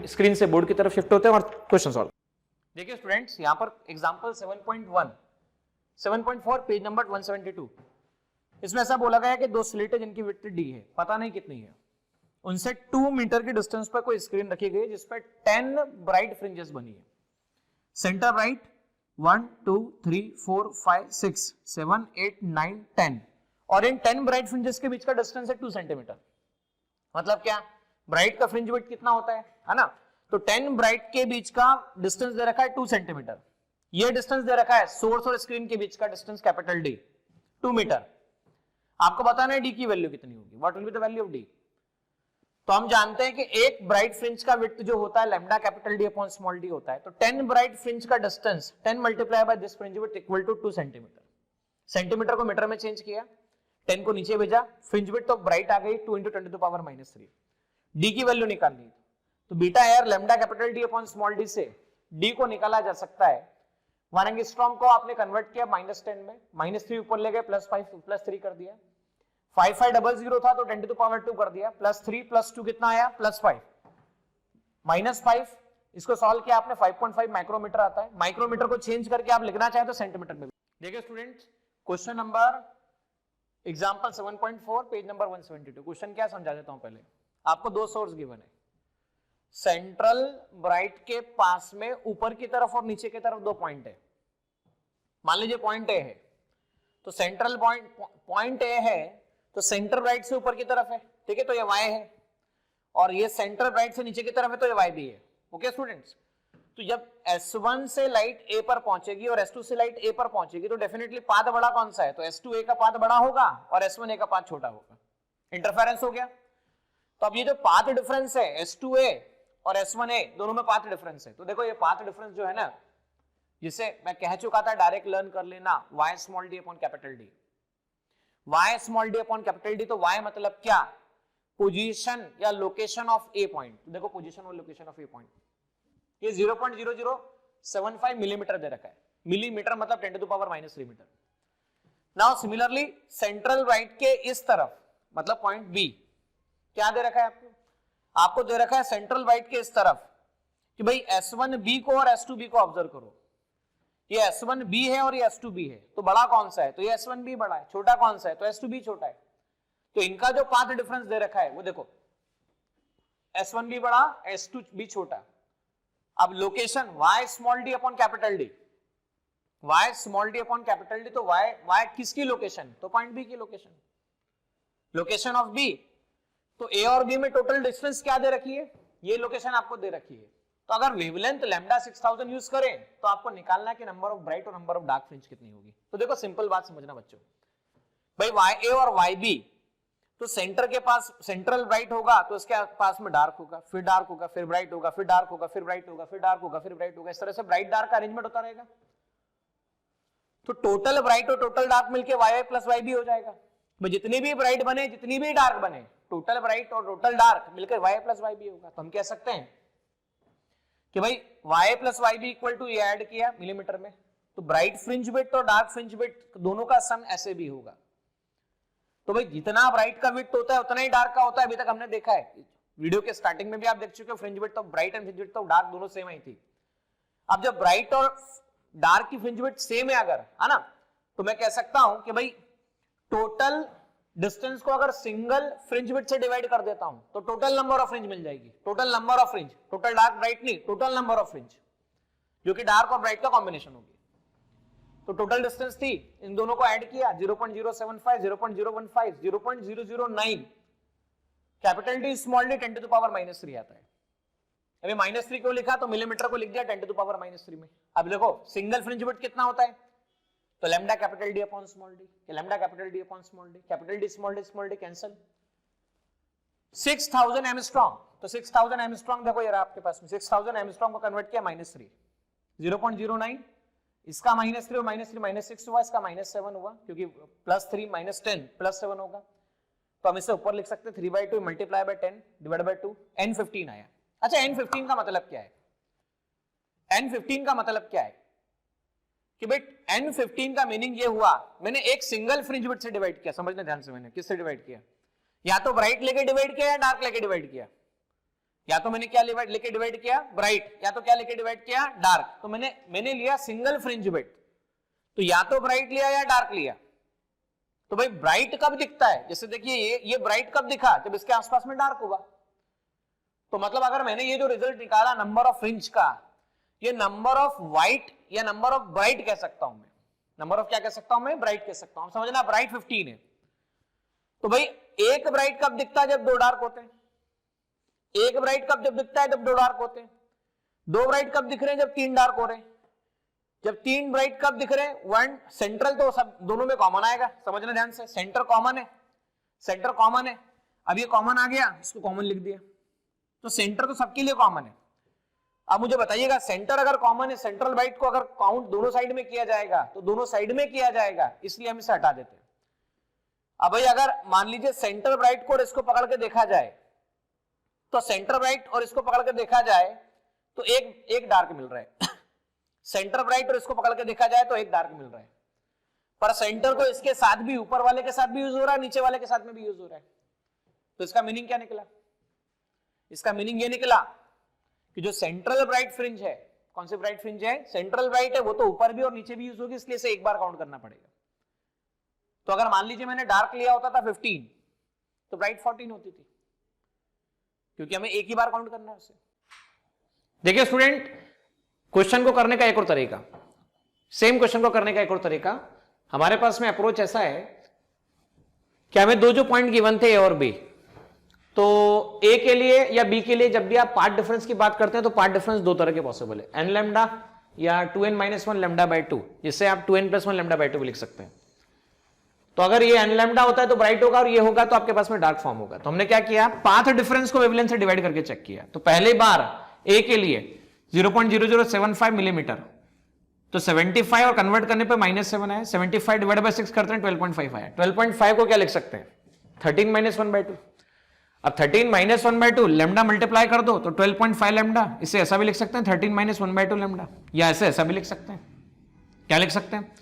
[SPEAKER 1] स्क्रीन से बोर्ड की तरफ शिफ्ट होते हैं और क्वेश्चन सॉल्व। देखिए स्टूडेंट्स, यहां पर एग्जांपल 7.1, 7.4 पेज नंबर 172, इसमें ऐसा बोला गया है कि 2 स्लिट है जिनकी विड्थ डी है, पता नहीं कितनी है, उनसे 2 मीटर की डिस्टेंस पर कोई स्क्रीन रखी गई जिस पर 10 ब्राइट फ्रिंजेस बनी है। सेंटर ब्राइट 1 2 3 4 5 6 7 8 9 10, और इन 10 ब्राइट फ्रिंजेस के बीच का डिस्टेंस है 2 सेंटीमीटर। मतलब क्या, ब्राइट का फ्रिंज विड्थ कितना होता है ना, तो 10 ब्राइट के बीच का डिस्टेंस दे रखा है 2 सेंटीमीटर। ये डिस्टेंस दे रखा है सोर्स और स्क्रीन के बीच का डिस्टेंस कैपिटल डी 2 मीटर। आपको बताना है डी की वैल्यू कितनी होगी, what will be the value of D. तो हम जानते हैं कि एक ब्राइट फ्रिंज का विड्थ जो होता है lambda capital D upon small d होता है, तो 10 ब्राइट फ्रिंज का distance 10 multiply by this fringe width equal to 2 centimetre. Centimetre को मीटर में चेंज किया, 10 को नीचे भेजा, फ्रिंज विड्थ तो ब्राइट आ गई 2 × 10⁻³ डी की वैल्यू निकालनी है, तो beta air lambda capital D upon small D से डी को निकाला जा सकता है। 1 एंगस्ट्रॉम को आपने कन्वर्ट किया -10 में, -3 ऊपर ले गए, +5 +3 कर दिया, 5500 था तो 10⁻² कर दिया, +3 +2 कितना आया, +5, -5, इसको सॉल्व किया आपने, 5.5 माइक्रोमीटर आता है। माइक्रोमीटर को चेंज करके आप लिखना चाहे तो सेंटीमीटर में। देखिए students, question number example 7.4 page number 172, question क्या समझा देता हूं पहले। आपको 2 सोर्स गिवन है, सेंट्रल ब्राइट के पास में ऊपर की तरफ और नीचे की तरफ 2 पॉइंट है। मान लीजिए पॉइंट ए है, तो सेंट्रल पॉइंट ए है तो सेंटर ब्राइट से ऊपर की तरफ है, ठीक है, तो ये y है, और ये सेंटर ब्राइट से नीचे की तरफ है तो ये y भी है। ओके स्टूडेंट्स, तो जब S1 से लाइट A पर पहुंचेगी और S2 से लाइट A पर पहुंचेगी तो डेफिनेटली पाथ बड़ा कौन सा है, तो S2A का पाथ बड़ा होगा और S1A का पाथ छोटा होगा। इंटरफेरेंस हो गया। तो अब ये जो पाथ डिफरेंस है S2A और S1A दोनों में पाथ डिफरेंस है, तो देखो ये पाथ डिफरेंस जो है ना, जिसे मैं कह चुका था डायरेक्ट लर्न कर लेना, y small d upon capital D, y small d upon capital D, तो y मतलब क्या, पोजीशन या लोकेशन ऑफ ए पॉइंट। तो देखो पोजीशन और लोकेशन ऑफ ए पॉइंट, ये 0.0075 मिलीमीटर दे रखा है, मिलीमीटर मतलब 10⁻³ metre. Now similarly central right के इस तरफ मतलब पॉइंट बी, क्या दे रखा है आपको दे रखा है सेंट्रल राइट के इस तरफ कि भाई S1B को और S2B को ऑब्जर्व करो, ये S1B है और ये S2B है, तो बड़ा कौन सा है, तो ये S1B बड़ा है, छोटा कौन सा है, तो S2B छोटा है। तो इनका जो पाथ डिफरेंस दे रखा है वो देखो, S1B बड़ा S2B छोटा। अब location y small d upon capital D, y small d upon capital D, तो y किसकी लोकेशन, तो पॉइंट B की लोकेशन, लोकेशन ऑफ B। तो ए और बी में टोटल डिस्टेंस क्या दे रखी है, ये लोकेशन आपको दे रखी है। तो अगर वेवलेंथ लैम्डा 6000 यूज करें तो आपको निकालना है कि नंबर ऑफ ब्राइट और नंबर ऑफ डार्क फ्रिंज कितनी होगी। तो देखो सिंपल बात समझना बच्चों, भाई वाई ए और वाई बी, तो सेंटर के पास सेंट्रल ब्राइट होगा तो इसके पास में डार्क होगा, फिर डार्क होगा, फिर ब्राइट होगा, फिर डार्क होगा, फिर ब्राइट होगा, फिर डार्क होगा, फिर ब्राइट होगा, इस तरह से ब्राइट डार्क का अरेंजमेंट होता रहेगा। तो टोटल ब्राइट और टोटल डार्क मिलके वाई प्लस वाई बी हो जाएगा। जितनी भी ब्राइट बने जितनी भी डार्क बने, टोटल ब्राइट और टोटल डार्क मिलकर वाई प्लस वाई बी होगा। तो हम कह सकते हैं कि भाई y plus y b equal to, ये ऐड किया मिलीमीटर में, तो ब्राइट फ्रिंज विड्थ और डार्क फ्रिंज विड्थ दोनों का सम ऐसे भी होगा। तो भाई जितना ब्राइट का विड्थ होता है उतना ही डार्क का होता है, अभी तक हमने देखा है, वीडियो के स्टार्टिंग में भी आप देख चुके हो, fringe width of bright and fringe width of dark दोनों सेम ही थी। अब जब ब्राइट और डार्क की फ्रिंज विड्थ सेम है अगर, है ना, तो मैं कह सकता हूं कि भाई टोटल डिस्टेंस को अगर सिंगल फ्रिंज विड्थ से डिवाइड कर देता हूं तो टोटल नंबर ऑफ फ्रिंज मिल जाएगी। Total number of fringe, total dark bright नहीं, टोटल नंबर ऑफ फ्रिंज, जो कि डार्क और ब्राइट का कॉम्बिनेशन होगी। तो टोटल डिस्टेंस थी, इन दोनों को ऐड किया, 0.075, 0.015, 0.009, capital D small D 10 to the power -3 आता है। अभी -3 क्यों लिखा, तो मिलीमीटर को लिख दिया 10 to the power -3 में। अब देखो सिंगल फ्रिंज विड्थ कितना होता है, तो lambda capital D upon small D, lambda capital D upon small d, capital D small D cancel, 6000 angstrom, तो 6000 एंगस्ट्रॉम देखो यार आपके पास में 6000 एंगस्ट्रॉम को कन्वर्ट किया -3, 0.09, इसका -3 और -6 हुआ, इसका -7 हुआ, क्योंकि +3 -10 +7 होगा। तो हम इसे ऊपर लिख सकते हैं 3/2 multiply by 10 divide by 2, n15 आया। अच्छा n15 का मतलब क्या है, n15 का मतलब क्या है कि भाई n15 का मीनिंग ये हुआ, मैंने एक सिंगल फ्रिंज विड्थ से डिवाइड किया, समझना ध्यान से, मैंने किससे डिवाइड किया, या तो ब्राइट लेके डिवाइड किया या डार्क लेके डिवाइड किया। या तो मैंने क्या लेके डिवाइड किया, ब्राइट, या तो क्या लेके डिवाइड किया, डार्क। तो मैंने लिया सिंगल फ्रिंज विड्थ, तो या तो ब्राइट लिया या डार्क लिया। तो भाई ब्राइट कब दिखता है, जैसे देखिए ये ब्राइट कब दिखा, जब इसके आसपास में डार्क होगा। तो मतलब अगर मैंने ये जो रिजल्ट निकाला नंबर ऑफ फ्रिंज का, ये नंबर ऑफ व्हाइट या नंबर ऑफ ब्राइट कह सकता हूं मैं, नंबर ऑफ क्या कह सकता हूं मैं, ब्राइट कह सकता हूं। समझना, ब्राइट 15 है। तो भाई एक ब्राइट कब दिखता है, जब दो डार्क होते हैं। एक ब्राइट कब जब दिखता है, जब दो डार्क होते हैं। दो ब्राइट कब दिख रहे हैं, जब तीन डार्क हो रहे हैं। जब तीन ब्राइट कब दिख रहे हैं, वन सेंट्रल, तो सब दोनों में कॉमन आएगा, समझना ध्यान से, सेंटर कॉमन है, सेंटर कॉमन है। अब ये कॉमन आ गया, इसको कॉमन लिख दिया, तो सेंटर तो सबके लिए कॉमन है। अब मुझे बताइएगा, सेंटर अगर कॉमन है, सेंट्रल ब्राइट को अगर काउंट दोनों साइड में किया जाएगा तो दोनों साइड में किया जाएगा, इसलिए हम इसे हटा देते हैं। अब भाई अगर मान लीजिए सेंटर ब्राइट को और इसको पकड़ के देखा जाए, तो सेंटर ब्राइट और इसको पकड़ के देखा जाए तो एक डार्क मिल रहा है। सेंटर ब्राइट और इसको पकड़ के देखा जाए तो एक डार्क मिल रहा है, पर सेंटर को इसके साथ भी, ऊपर वाले के साथ भी यूज हो रहा है, नीचे वाले के साथ में भी यूज हो रहा है। तो इसका मीनिंग क्या निकला, इसका मीनिंग ये निकला कि जो सेंट्रल ब्राइट फ्रिंज है, कौन सी ब्राइट फ्रिंज है, सेंट्रल ब्राइट है, वो तो ऊपर भी और नीचे भी यूज होगी, इसलिए इसे एक बार काउंट करना पड़ेगा। तो अगर मान लीजिए मैंने डार्क लिया होता था 15, तो ब्राइट 14 होती थी, क्योंकि हमें एक ही बार काउंट करना है उसे। देखिए स्टूडेंट, क्वेश्चन को करने का एक और तरीका, सेम क्वेश्चन को करने का एक और तरीका, हमारे पास में अप्रोच ऐसा है कि हमें दो जो पॉइंट गिवन थे ए और बी, तो ए के लिए या बी के लिए जब भी आप पार्ट डिफरेंस की बात करते हैं तो पार्ट डिफरेंस दो तरह के पॉसिबल है, एन लैम्डा या 2n-1 लैम्डा बाय 2, जिससे आप 2n+1 लैम्डा बाय 2 भी लिख सकते हैं। तो अगर ये एन लैम्डा होता है तो ब्राइट होगा और ये होगा तो आपके पास में डार्क फॉर्म होगा। तो हमने क्या किया, पाथ डिफरेंस को वेवलेंथ से डिवाइड करके चेक किया। तो पहली बार ए के लिए 0.0075 मिलीमीटर, तो 75 और कन्वर्ट करने पे -7 आया, 75 डिवाइड बाय 6 करते हैं 12.5 आया। 12.5 को क्या लिख सकते हैं, 13-1/2। अब 13-1/2 लैम्डा मल्टीप्लाई कर दो तो 12.5 लैम्डा, इसे ऐसा भी लिख सकते हैं 13-1/2 लैम्डा, या ऐसा भी लिख सकते हैं, क्या लिख सकते हैं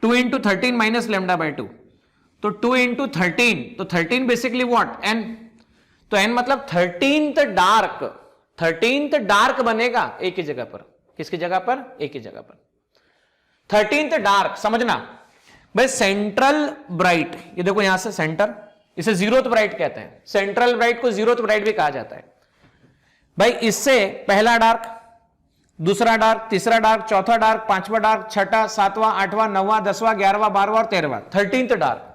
[SPEAKER 1] 2 × 13 - लैम्डा बाय 2, तो 2 × 13, तो 13 बेसिकली व्हाट, n, तो n मतलब 13th डार्क बनेगा ए की जगह पर, किसकी जगह पर, ए की जगह पर 13th डार्क। समझना भाई, सेंट्रल ब्राइट, ये देखो यहां से सेंटर, इसे 0th ब्राइट कहते हैं, सेंट्रल ब्राइट को 0th ब्राइट भी कहा जाता है। भाई इससे पहला डार्क, दूसरा डार्क, तीसरा डार्क, चौथा डार्क, पांचवा डार्क, छठा, सातवां, आठवां, नौवां, 10वां, 11वां, 12वां और 13वां, 13th डार्क।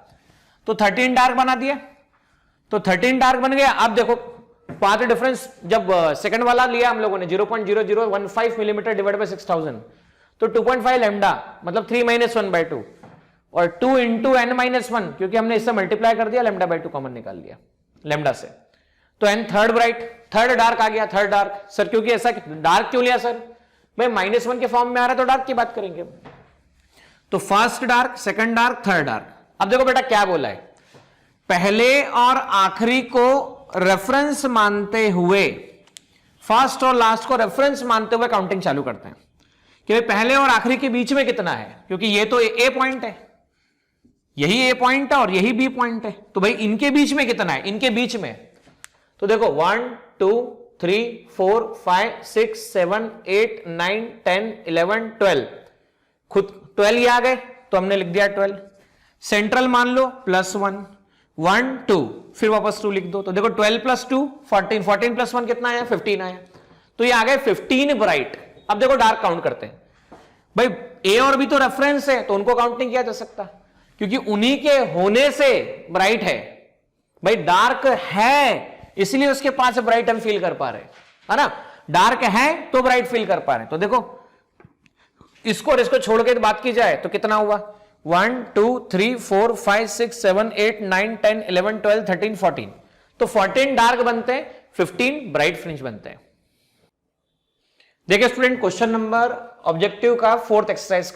[SPEAKER 1] तो 13 डार्क बना दिया, तो 13 डार्क बन गया। अब देखो पाथ डिफरेंस जब सेकंड वाला लिया हम लोगों ने 0.0015 मिलीमीटर डिवाइड बाय 6000, तो 2.5 लैम्डा मतलब 3 - 1/2 और 2 × n-1 क्योंकि हमने इससे मल्टीप्लाई कर दिया, लैम्डा बाय 2 कॉमन निकाल लिया लैम्डा से, तो n third bright, third dark आ गया। थर्ड डार्क सर क्योंकि ऐसा डार्क क्यों लिया सर भाई, -1 के फॉर्म में आ रहा है तो डार्क की बात करेंगे। तो first dark, second dark, third dark. अब देखो बेटा क्या बोला है, पहले और आखिरी को रेफरेंस मानते हुए, फर्स्ट और लास्ट को रेफरेंस मानते हुए काउंटिंग चालू करते हैं कि भाई पहले और आखिरी के बीच में कितना है, क्योंकि ये तो ए पॉइंट है, यही ए पॉइंट है और यही बी पॉइंट है, तो भाई इनके बीच में कितना है, इनके बीच में। तो देखो 1 2 3 4 5 6 7 8 9 10 11 12, खुद 12 ही आ गए तो हमने लिख दिया 12। सेंट्रल मान लो +1 1 2, फिर वापस 2 लिख दो, तो देखो 12 + 2 14, 14 + 1 कितना आया 15 आया, तो ये आ गए 15 ब्राइट। अब देखो डार्क काउंट करते हैं भाई, ए और बी तो रेफरेंस है तो उनको काउंट नहीं किया जा सकता क्योंकि उन्हीं के होने से ब्राइट है। भाई डार्क है इसलिए उसके पास ब्राइट हम फील कर पा रहे हैं, है ना, डार्क है तो ब्राइट फील कर पा रहे हैं। तो देखो इसको और इसको छोड़ के बात की जाए तो कितना हुआ 1 2 3 4 5 6 7 8 9 10 11 12 13 14, तो 14 डार्क बनते हैं, 15 ब्राइट फ्रिंज बनते हैं। देखिए स्टूडेंट क्वेश्चन नंबर ऑब्जेक्टिव का फोर्थ एक्सरसाइज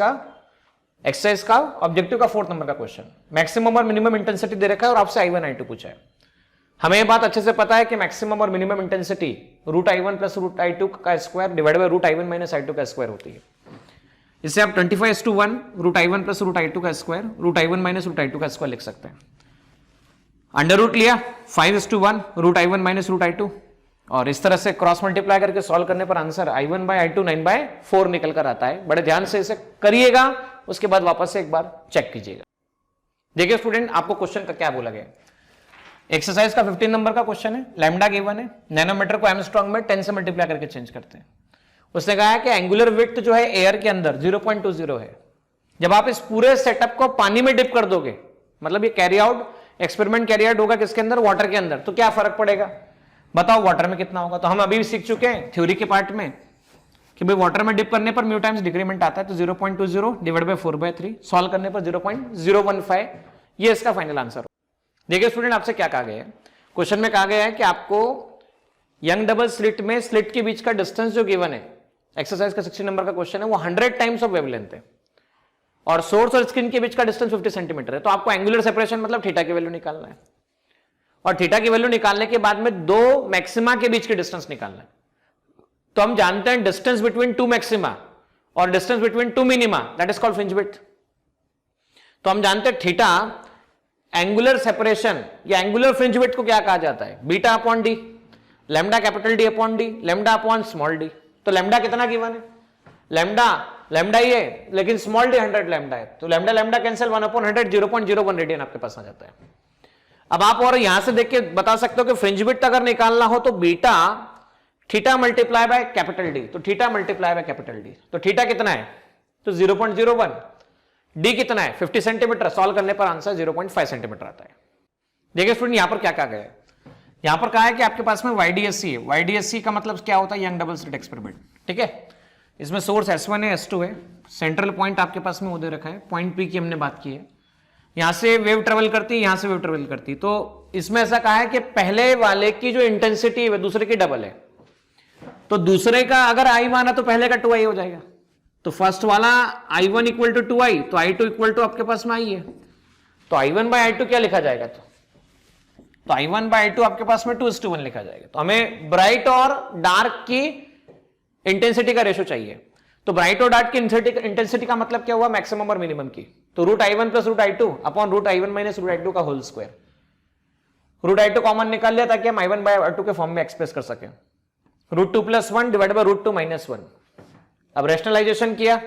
[SPEAKER 1] का ऑब्जेक्टिव का 4th नंबर का क्वेश्चन, मैक्सिमम और मिनिमम इंटेंसिटी दे रखा है और आपसे I1 I2 पूछा है। हमें ये बात अच्छे से पता है कि मैक्सिमम और मिनिमम इंटेंसिटी √I1 + √I2 का square divide by √I1 - I2 का स्क्वायर होती है। इससे आप 25:1 √I1 + √I2 का स्क्वायर √I1 - √I2 का स्क्वायर लिख सकते हैं। अंडर रूट लिया 5:1 √I1 - √I2, और इस तरह से क्रॉस मल्टीप्लाई करके सॉल्व करने पर आंसर I1/I2 9/4 निकल कर आता है। बड़े ध्यान से इसे करिएगा, उसके बाद वापस से एक बार चेक कीजिएगा। देखिए स्टूडेंट आपको क्वेश्चन का क्या बोला गया, एक्सरसाइज का 15 नंबर का क्वेश्चन है, लैम्डा गिवन है, नैनोमीटर को एंगस्ट्रॉम में 10 से मल्टीप्लाई करके चेंज करते हैं। उसने कहा है कि एंगुलर विड्थ जो है एयर के अंदर 0.20 है। जब आप इस पूरे सेटअप को पानी में डिप कर दोगे, मतलब ये carry out experiment carry out होगा किसके अंदर, वाटर के अंदर, तो क्या फर्क पड़ेगा बताओ वाटर में कितना होगा। तो हम अभी भी सीख चुके हैं थ्योरी के पार्ट में कि भाई वाटर में डिप करने पर म्यू टाइम्स डिक्रीमेंट आता है, तो 0.20 डिवाइड बाय 4/3, सॉल्व करने पर 0.015, ये इसका फाइनल आंसर। देखिए स्टूडेंट आपसे क्या कहा गया है, क्वेश्चन में कहा गया है कि आपको यंग डबल स्लिट में स्लिट के बीच का डिस्टेंस जो गिवन है, एक्सरसाइज का 16 नंबर का क्वेश्चन है, वो 100 टाइम्स ऑफ वेवलेंथ है और सोर्स और स्क्रीन के बीच का डिस्टेंस 50 सेंटीमीटर है। तो आपको एंगुलर सेपरेशन मतलब थीटा की वैल्यू निकालना है, और थीटा की वैल्यू निकालने के बाद में दो मैक्सिमा के बीच की डिस्टेंस निकालना है। तो हम जानते हैं डिस्टेंस बिटवीन 2 मैक्सिमा और distance between 2 minima, that is called fringe width. तो हम जानते हैं थीटा एंगुलर सेपरेशन या एंगुलर फ्रिंज विड्थ को क्या कहा जाता है, beta upon D, lambda capital D upon D, lambda upon small D. तो लैम्डा कितना गिवन है, लैम्डा ही है लेकिन स्मॉल डी 100 लैम्डा है, तो लैम्डा कैंसिल 1/100 0.01 रेडियन आपके पास आ जाता है। अब आप और यहां से देख के बता सकते हो कि फ्रिंज विड्थ अगर निकालना हो तो beta theta multiply by capital D, तो theta multiply by capital D, तो थीटा कितना है तो 0.01, डी कितना है 50 सेंटीमीटर, सॉल्व करने पर आंसर 0.5 सेंटीमीटर आता है। देखिए स्टूडेंट यहां पर क्या कहा गया है, यहां पर कहा है कि आपके पास में YDSC है। YDSC का मतलब क्या होता है, यंग डबल स्लिट एक्सपेरिमेंट, ठीक है। इसमें सोर्स S1 है, S2 है, सेंट्रल पॉइंट आपके पास में वो दे रखा है, पॉइंट P की हमने बात की है, यहां से वेव ट्रेवल करती है, यहां से वेव ट्रेवल करती है। तो इसमें ऐसा कहा है कि पहले वाले की जो इंटेंसिटी है दूसरे की डबल है, तो दूसरे का अगर I माना तो पहले का 2I हो जाएगा। तो फर्स्ट वाला I1 = 2I, तो I2 = आपके पास में I है, तो I1/I2 क्या लिखा जाएगा, तो I1/I2 आपके पास में 2:1 लिखा जाएगा। तो हमें ब्राइट और डार्क की इंटेंसिटी का रेशो चाहिए, तो ब्राइट और डार्क की इंटेंसिटी का मतलब क्या हुआ, मैक्सिमम और मिनिमम की, तो √I1 + √I2 upon √I1 - √I2 का होल स्क्वायर। √I2 कॉमन निकाल लिया ताकि हम I1/I2 के फॉर्म में एक्सप्रेस कर सकें, √2 + 1 डिवाइड बाय √2 - 1। अब रेशनलाइजेशन किया,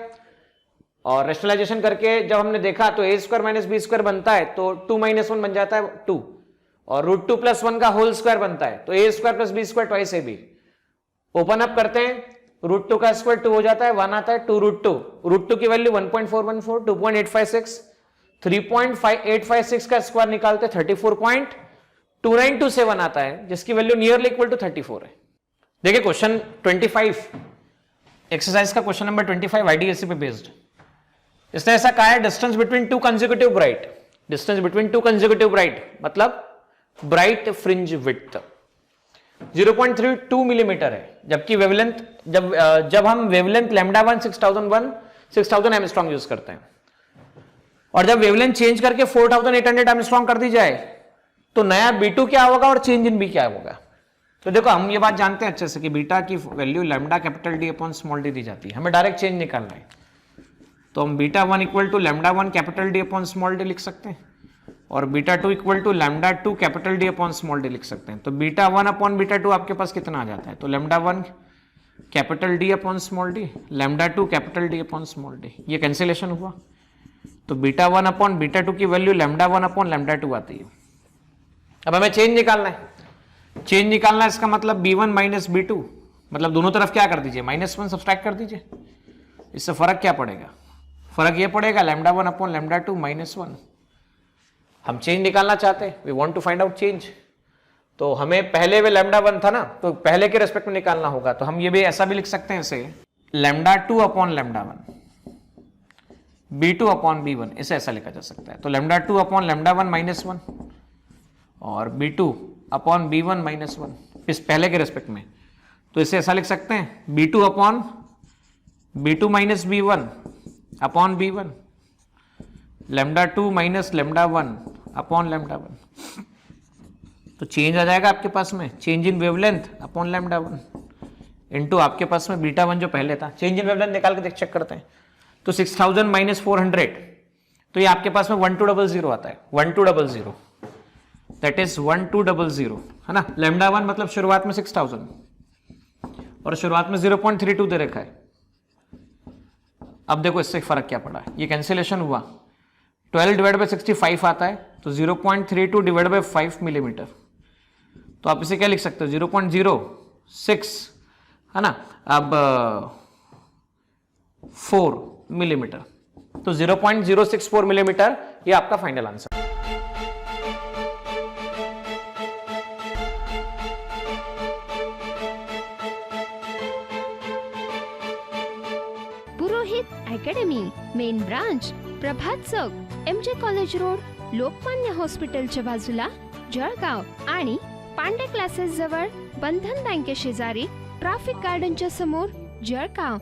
[SPEAKER 1] और रेशनलाइजेशन करके जब हमने देखा तो a² - b² बनता है, तो 2 - 1 बन जाता है 2, और √2 + 1 का होल स्क्वायर बनता है, तो a² + b² twice ab। Open up करते हैं, √2 का स्क्वायर 2 हो जाता है, 1 आता है, 2 √2 की वैल्यू 1.414, 2.856, 3.856 का स्क्वायर निकालते 34.2 2927 आता है, जिसकी वैल्यू नियरली इक्वल टू 34 है। देखिए क्वेश्चन 25, एक्सरसाइज का क्वेश्चन नंबर 25 आईडीएससी पे बेस्ड। इसने ऐसा कहा है distance between to consecutive bright, distance between to consecutive bright मतलब ब्राइट फ्रिंज विड्थ 0.32 मिलीमीटर है, जबकि वेवलेंथ जब हम वेवलेंथ लैम्डा 1 6000 एंगस्ट्रॉम यूज करते हैं, और जब वेवलेंथ चेंज करके 4800 एंगस्ट्रॉम कर दी जाए तो नया B2 क्या होगा और चेंज इन B क्या होगा। तो देखो हम ये बात जानते हैं अच्छे से कि बीटा की value lambda capital D upon small D दी जाती है, हमें डायरेक्ट चेंज निकालना है। तो हम beta 1 equal to lambda 1 capital D upon small D लिख सकते हैं, और beta 2 equal to lambda 2 capital D upon small D लिख सकते हैं। तो बीटा 1 अपॉन बीटा 2 आपके पास कितना आ जाता है, तो lambda 1 capital D upon small D, lambda 2 capital D upon small D, ये कैंसिलेशन हुआ। तो बीटा 1 अपॉन बीटा 2 की वैल्यू लैम्डा 1 अपॉन लैम्डा 2 आती है। अब हमें चेंज निकालना है, चेंज निकालना है इसका मतलब b1 माइनस b2, मतलब दोनों तरफ क्या कर दीजिए -1 सब्सट्रैक्ट कर दीजिए। इससे फर्क क्या पड़ेगा, फर्क ये पड़ेगा लैम्डा 1 अपॉन लैम्डा 2 -1। हम चेंज निकालना चाहते हैं, we want to find out change, तो हमें पहले वे लैम्डा 1 था ना, तो पहले के रेस्पेक्ट में निकालना होगा। तो हम ये भी ऐसा भी लिख सकते हैं इसे lambda 2 upon lambda 1 b2 upon b1, इसे ऐसा लिखा जा सकता है। तो लैम्डा 2 अपॉन लैम्डा 1 -1 और b2 अपॉन b1 -1 इस पहले के रेस्पेक्ट में, तो इसे ऐसा लिख सकते हैं b2 upon b2 minus b1 upon b1, lambda 2 minus lambda 1 upon lambda 1। तो चेंज आ जाएगा आपके पास में change in wavelength upon lambda 1 into आपके पास में बीटा 1 जो पहले था। चेंज इन वेवलेंथ निकाल के चेक करते हैं, तो 6000 माइनस 400, तो ये आपके पास में 1200 आता है, 1200 दैट इज 1200 है ना। लैम्डा 1 मतलब शुरुआत में 6000 और शुरुआत में 0.32 दे रखा है। अब देखो इससे फर्क क्या पड़ा है, ये कैंसिलेशन हुआ, 12 डिवाइड बाई 65 आता है, तो 0.32 डिवाइड बाई 5 मिलीमीटर, तो आप इसे क्या लिख सकते हो 0.06 है ना। अब 4 मिलीमीटर, तो 0.064 मिलीमीटर ये आपका फाइनल आंसर।
[SPEAKER 2] पुरोहित अकॅडमी, मेन ब्रांच प्रभात चौक, MJ कॉलेज रोड, लोकमान्य हॉस्पिटलच्या बाजूला, जळगाव, आणि पांडे क्लासेस जवळ, बंधन बँके शेजारी, ट्रॅफिक गार्डनच्या समोर, जळगाव।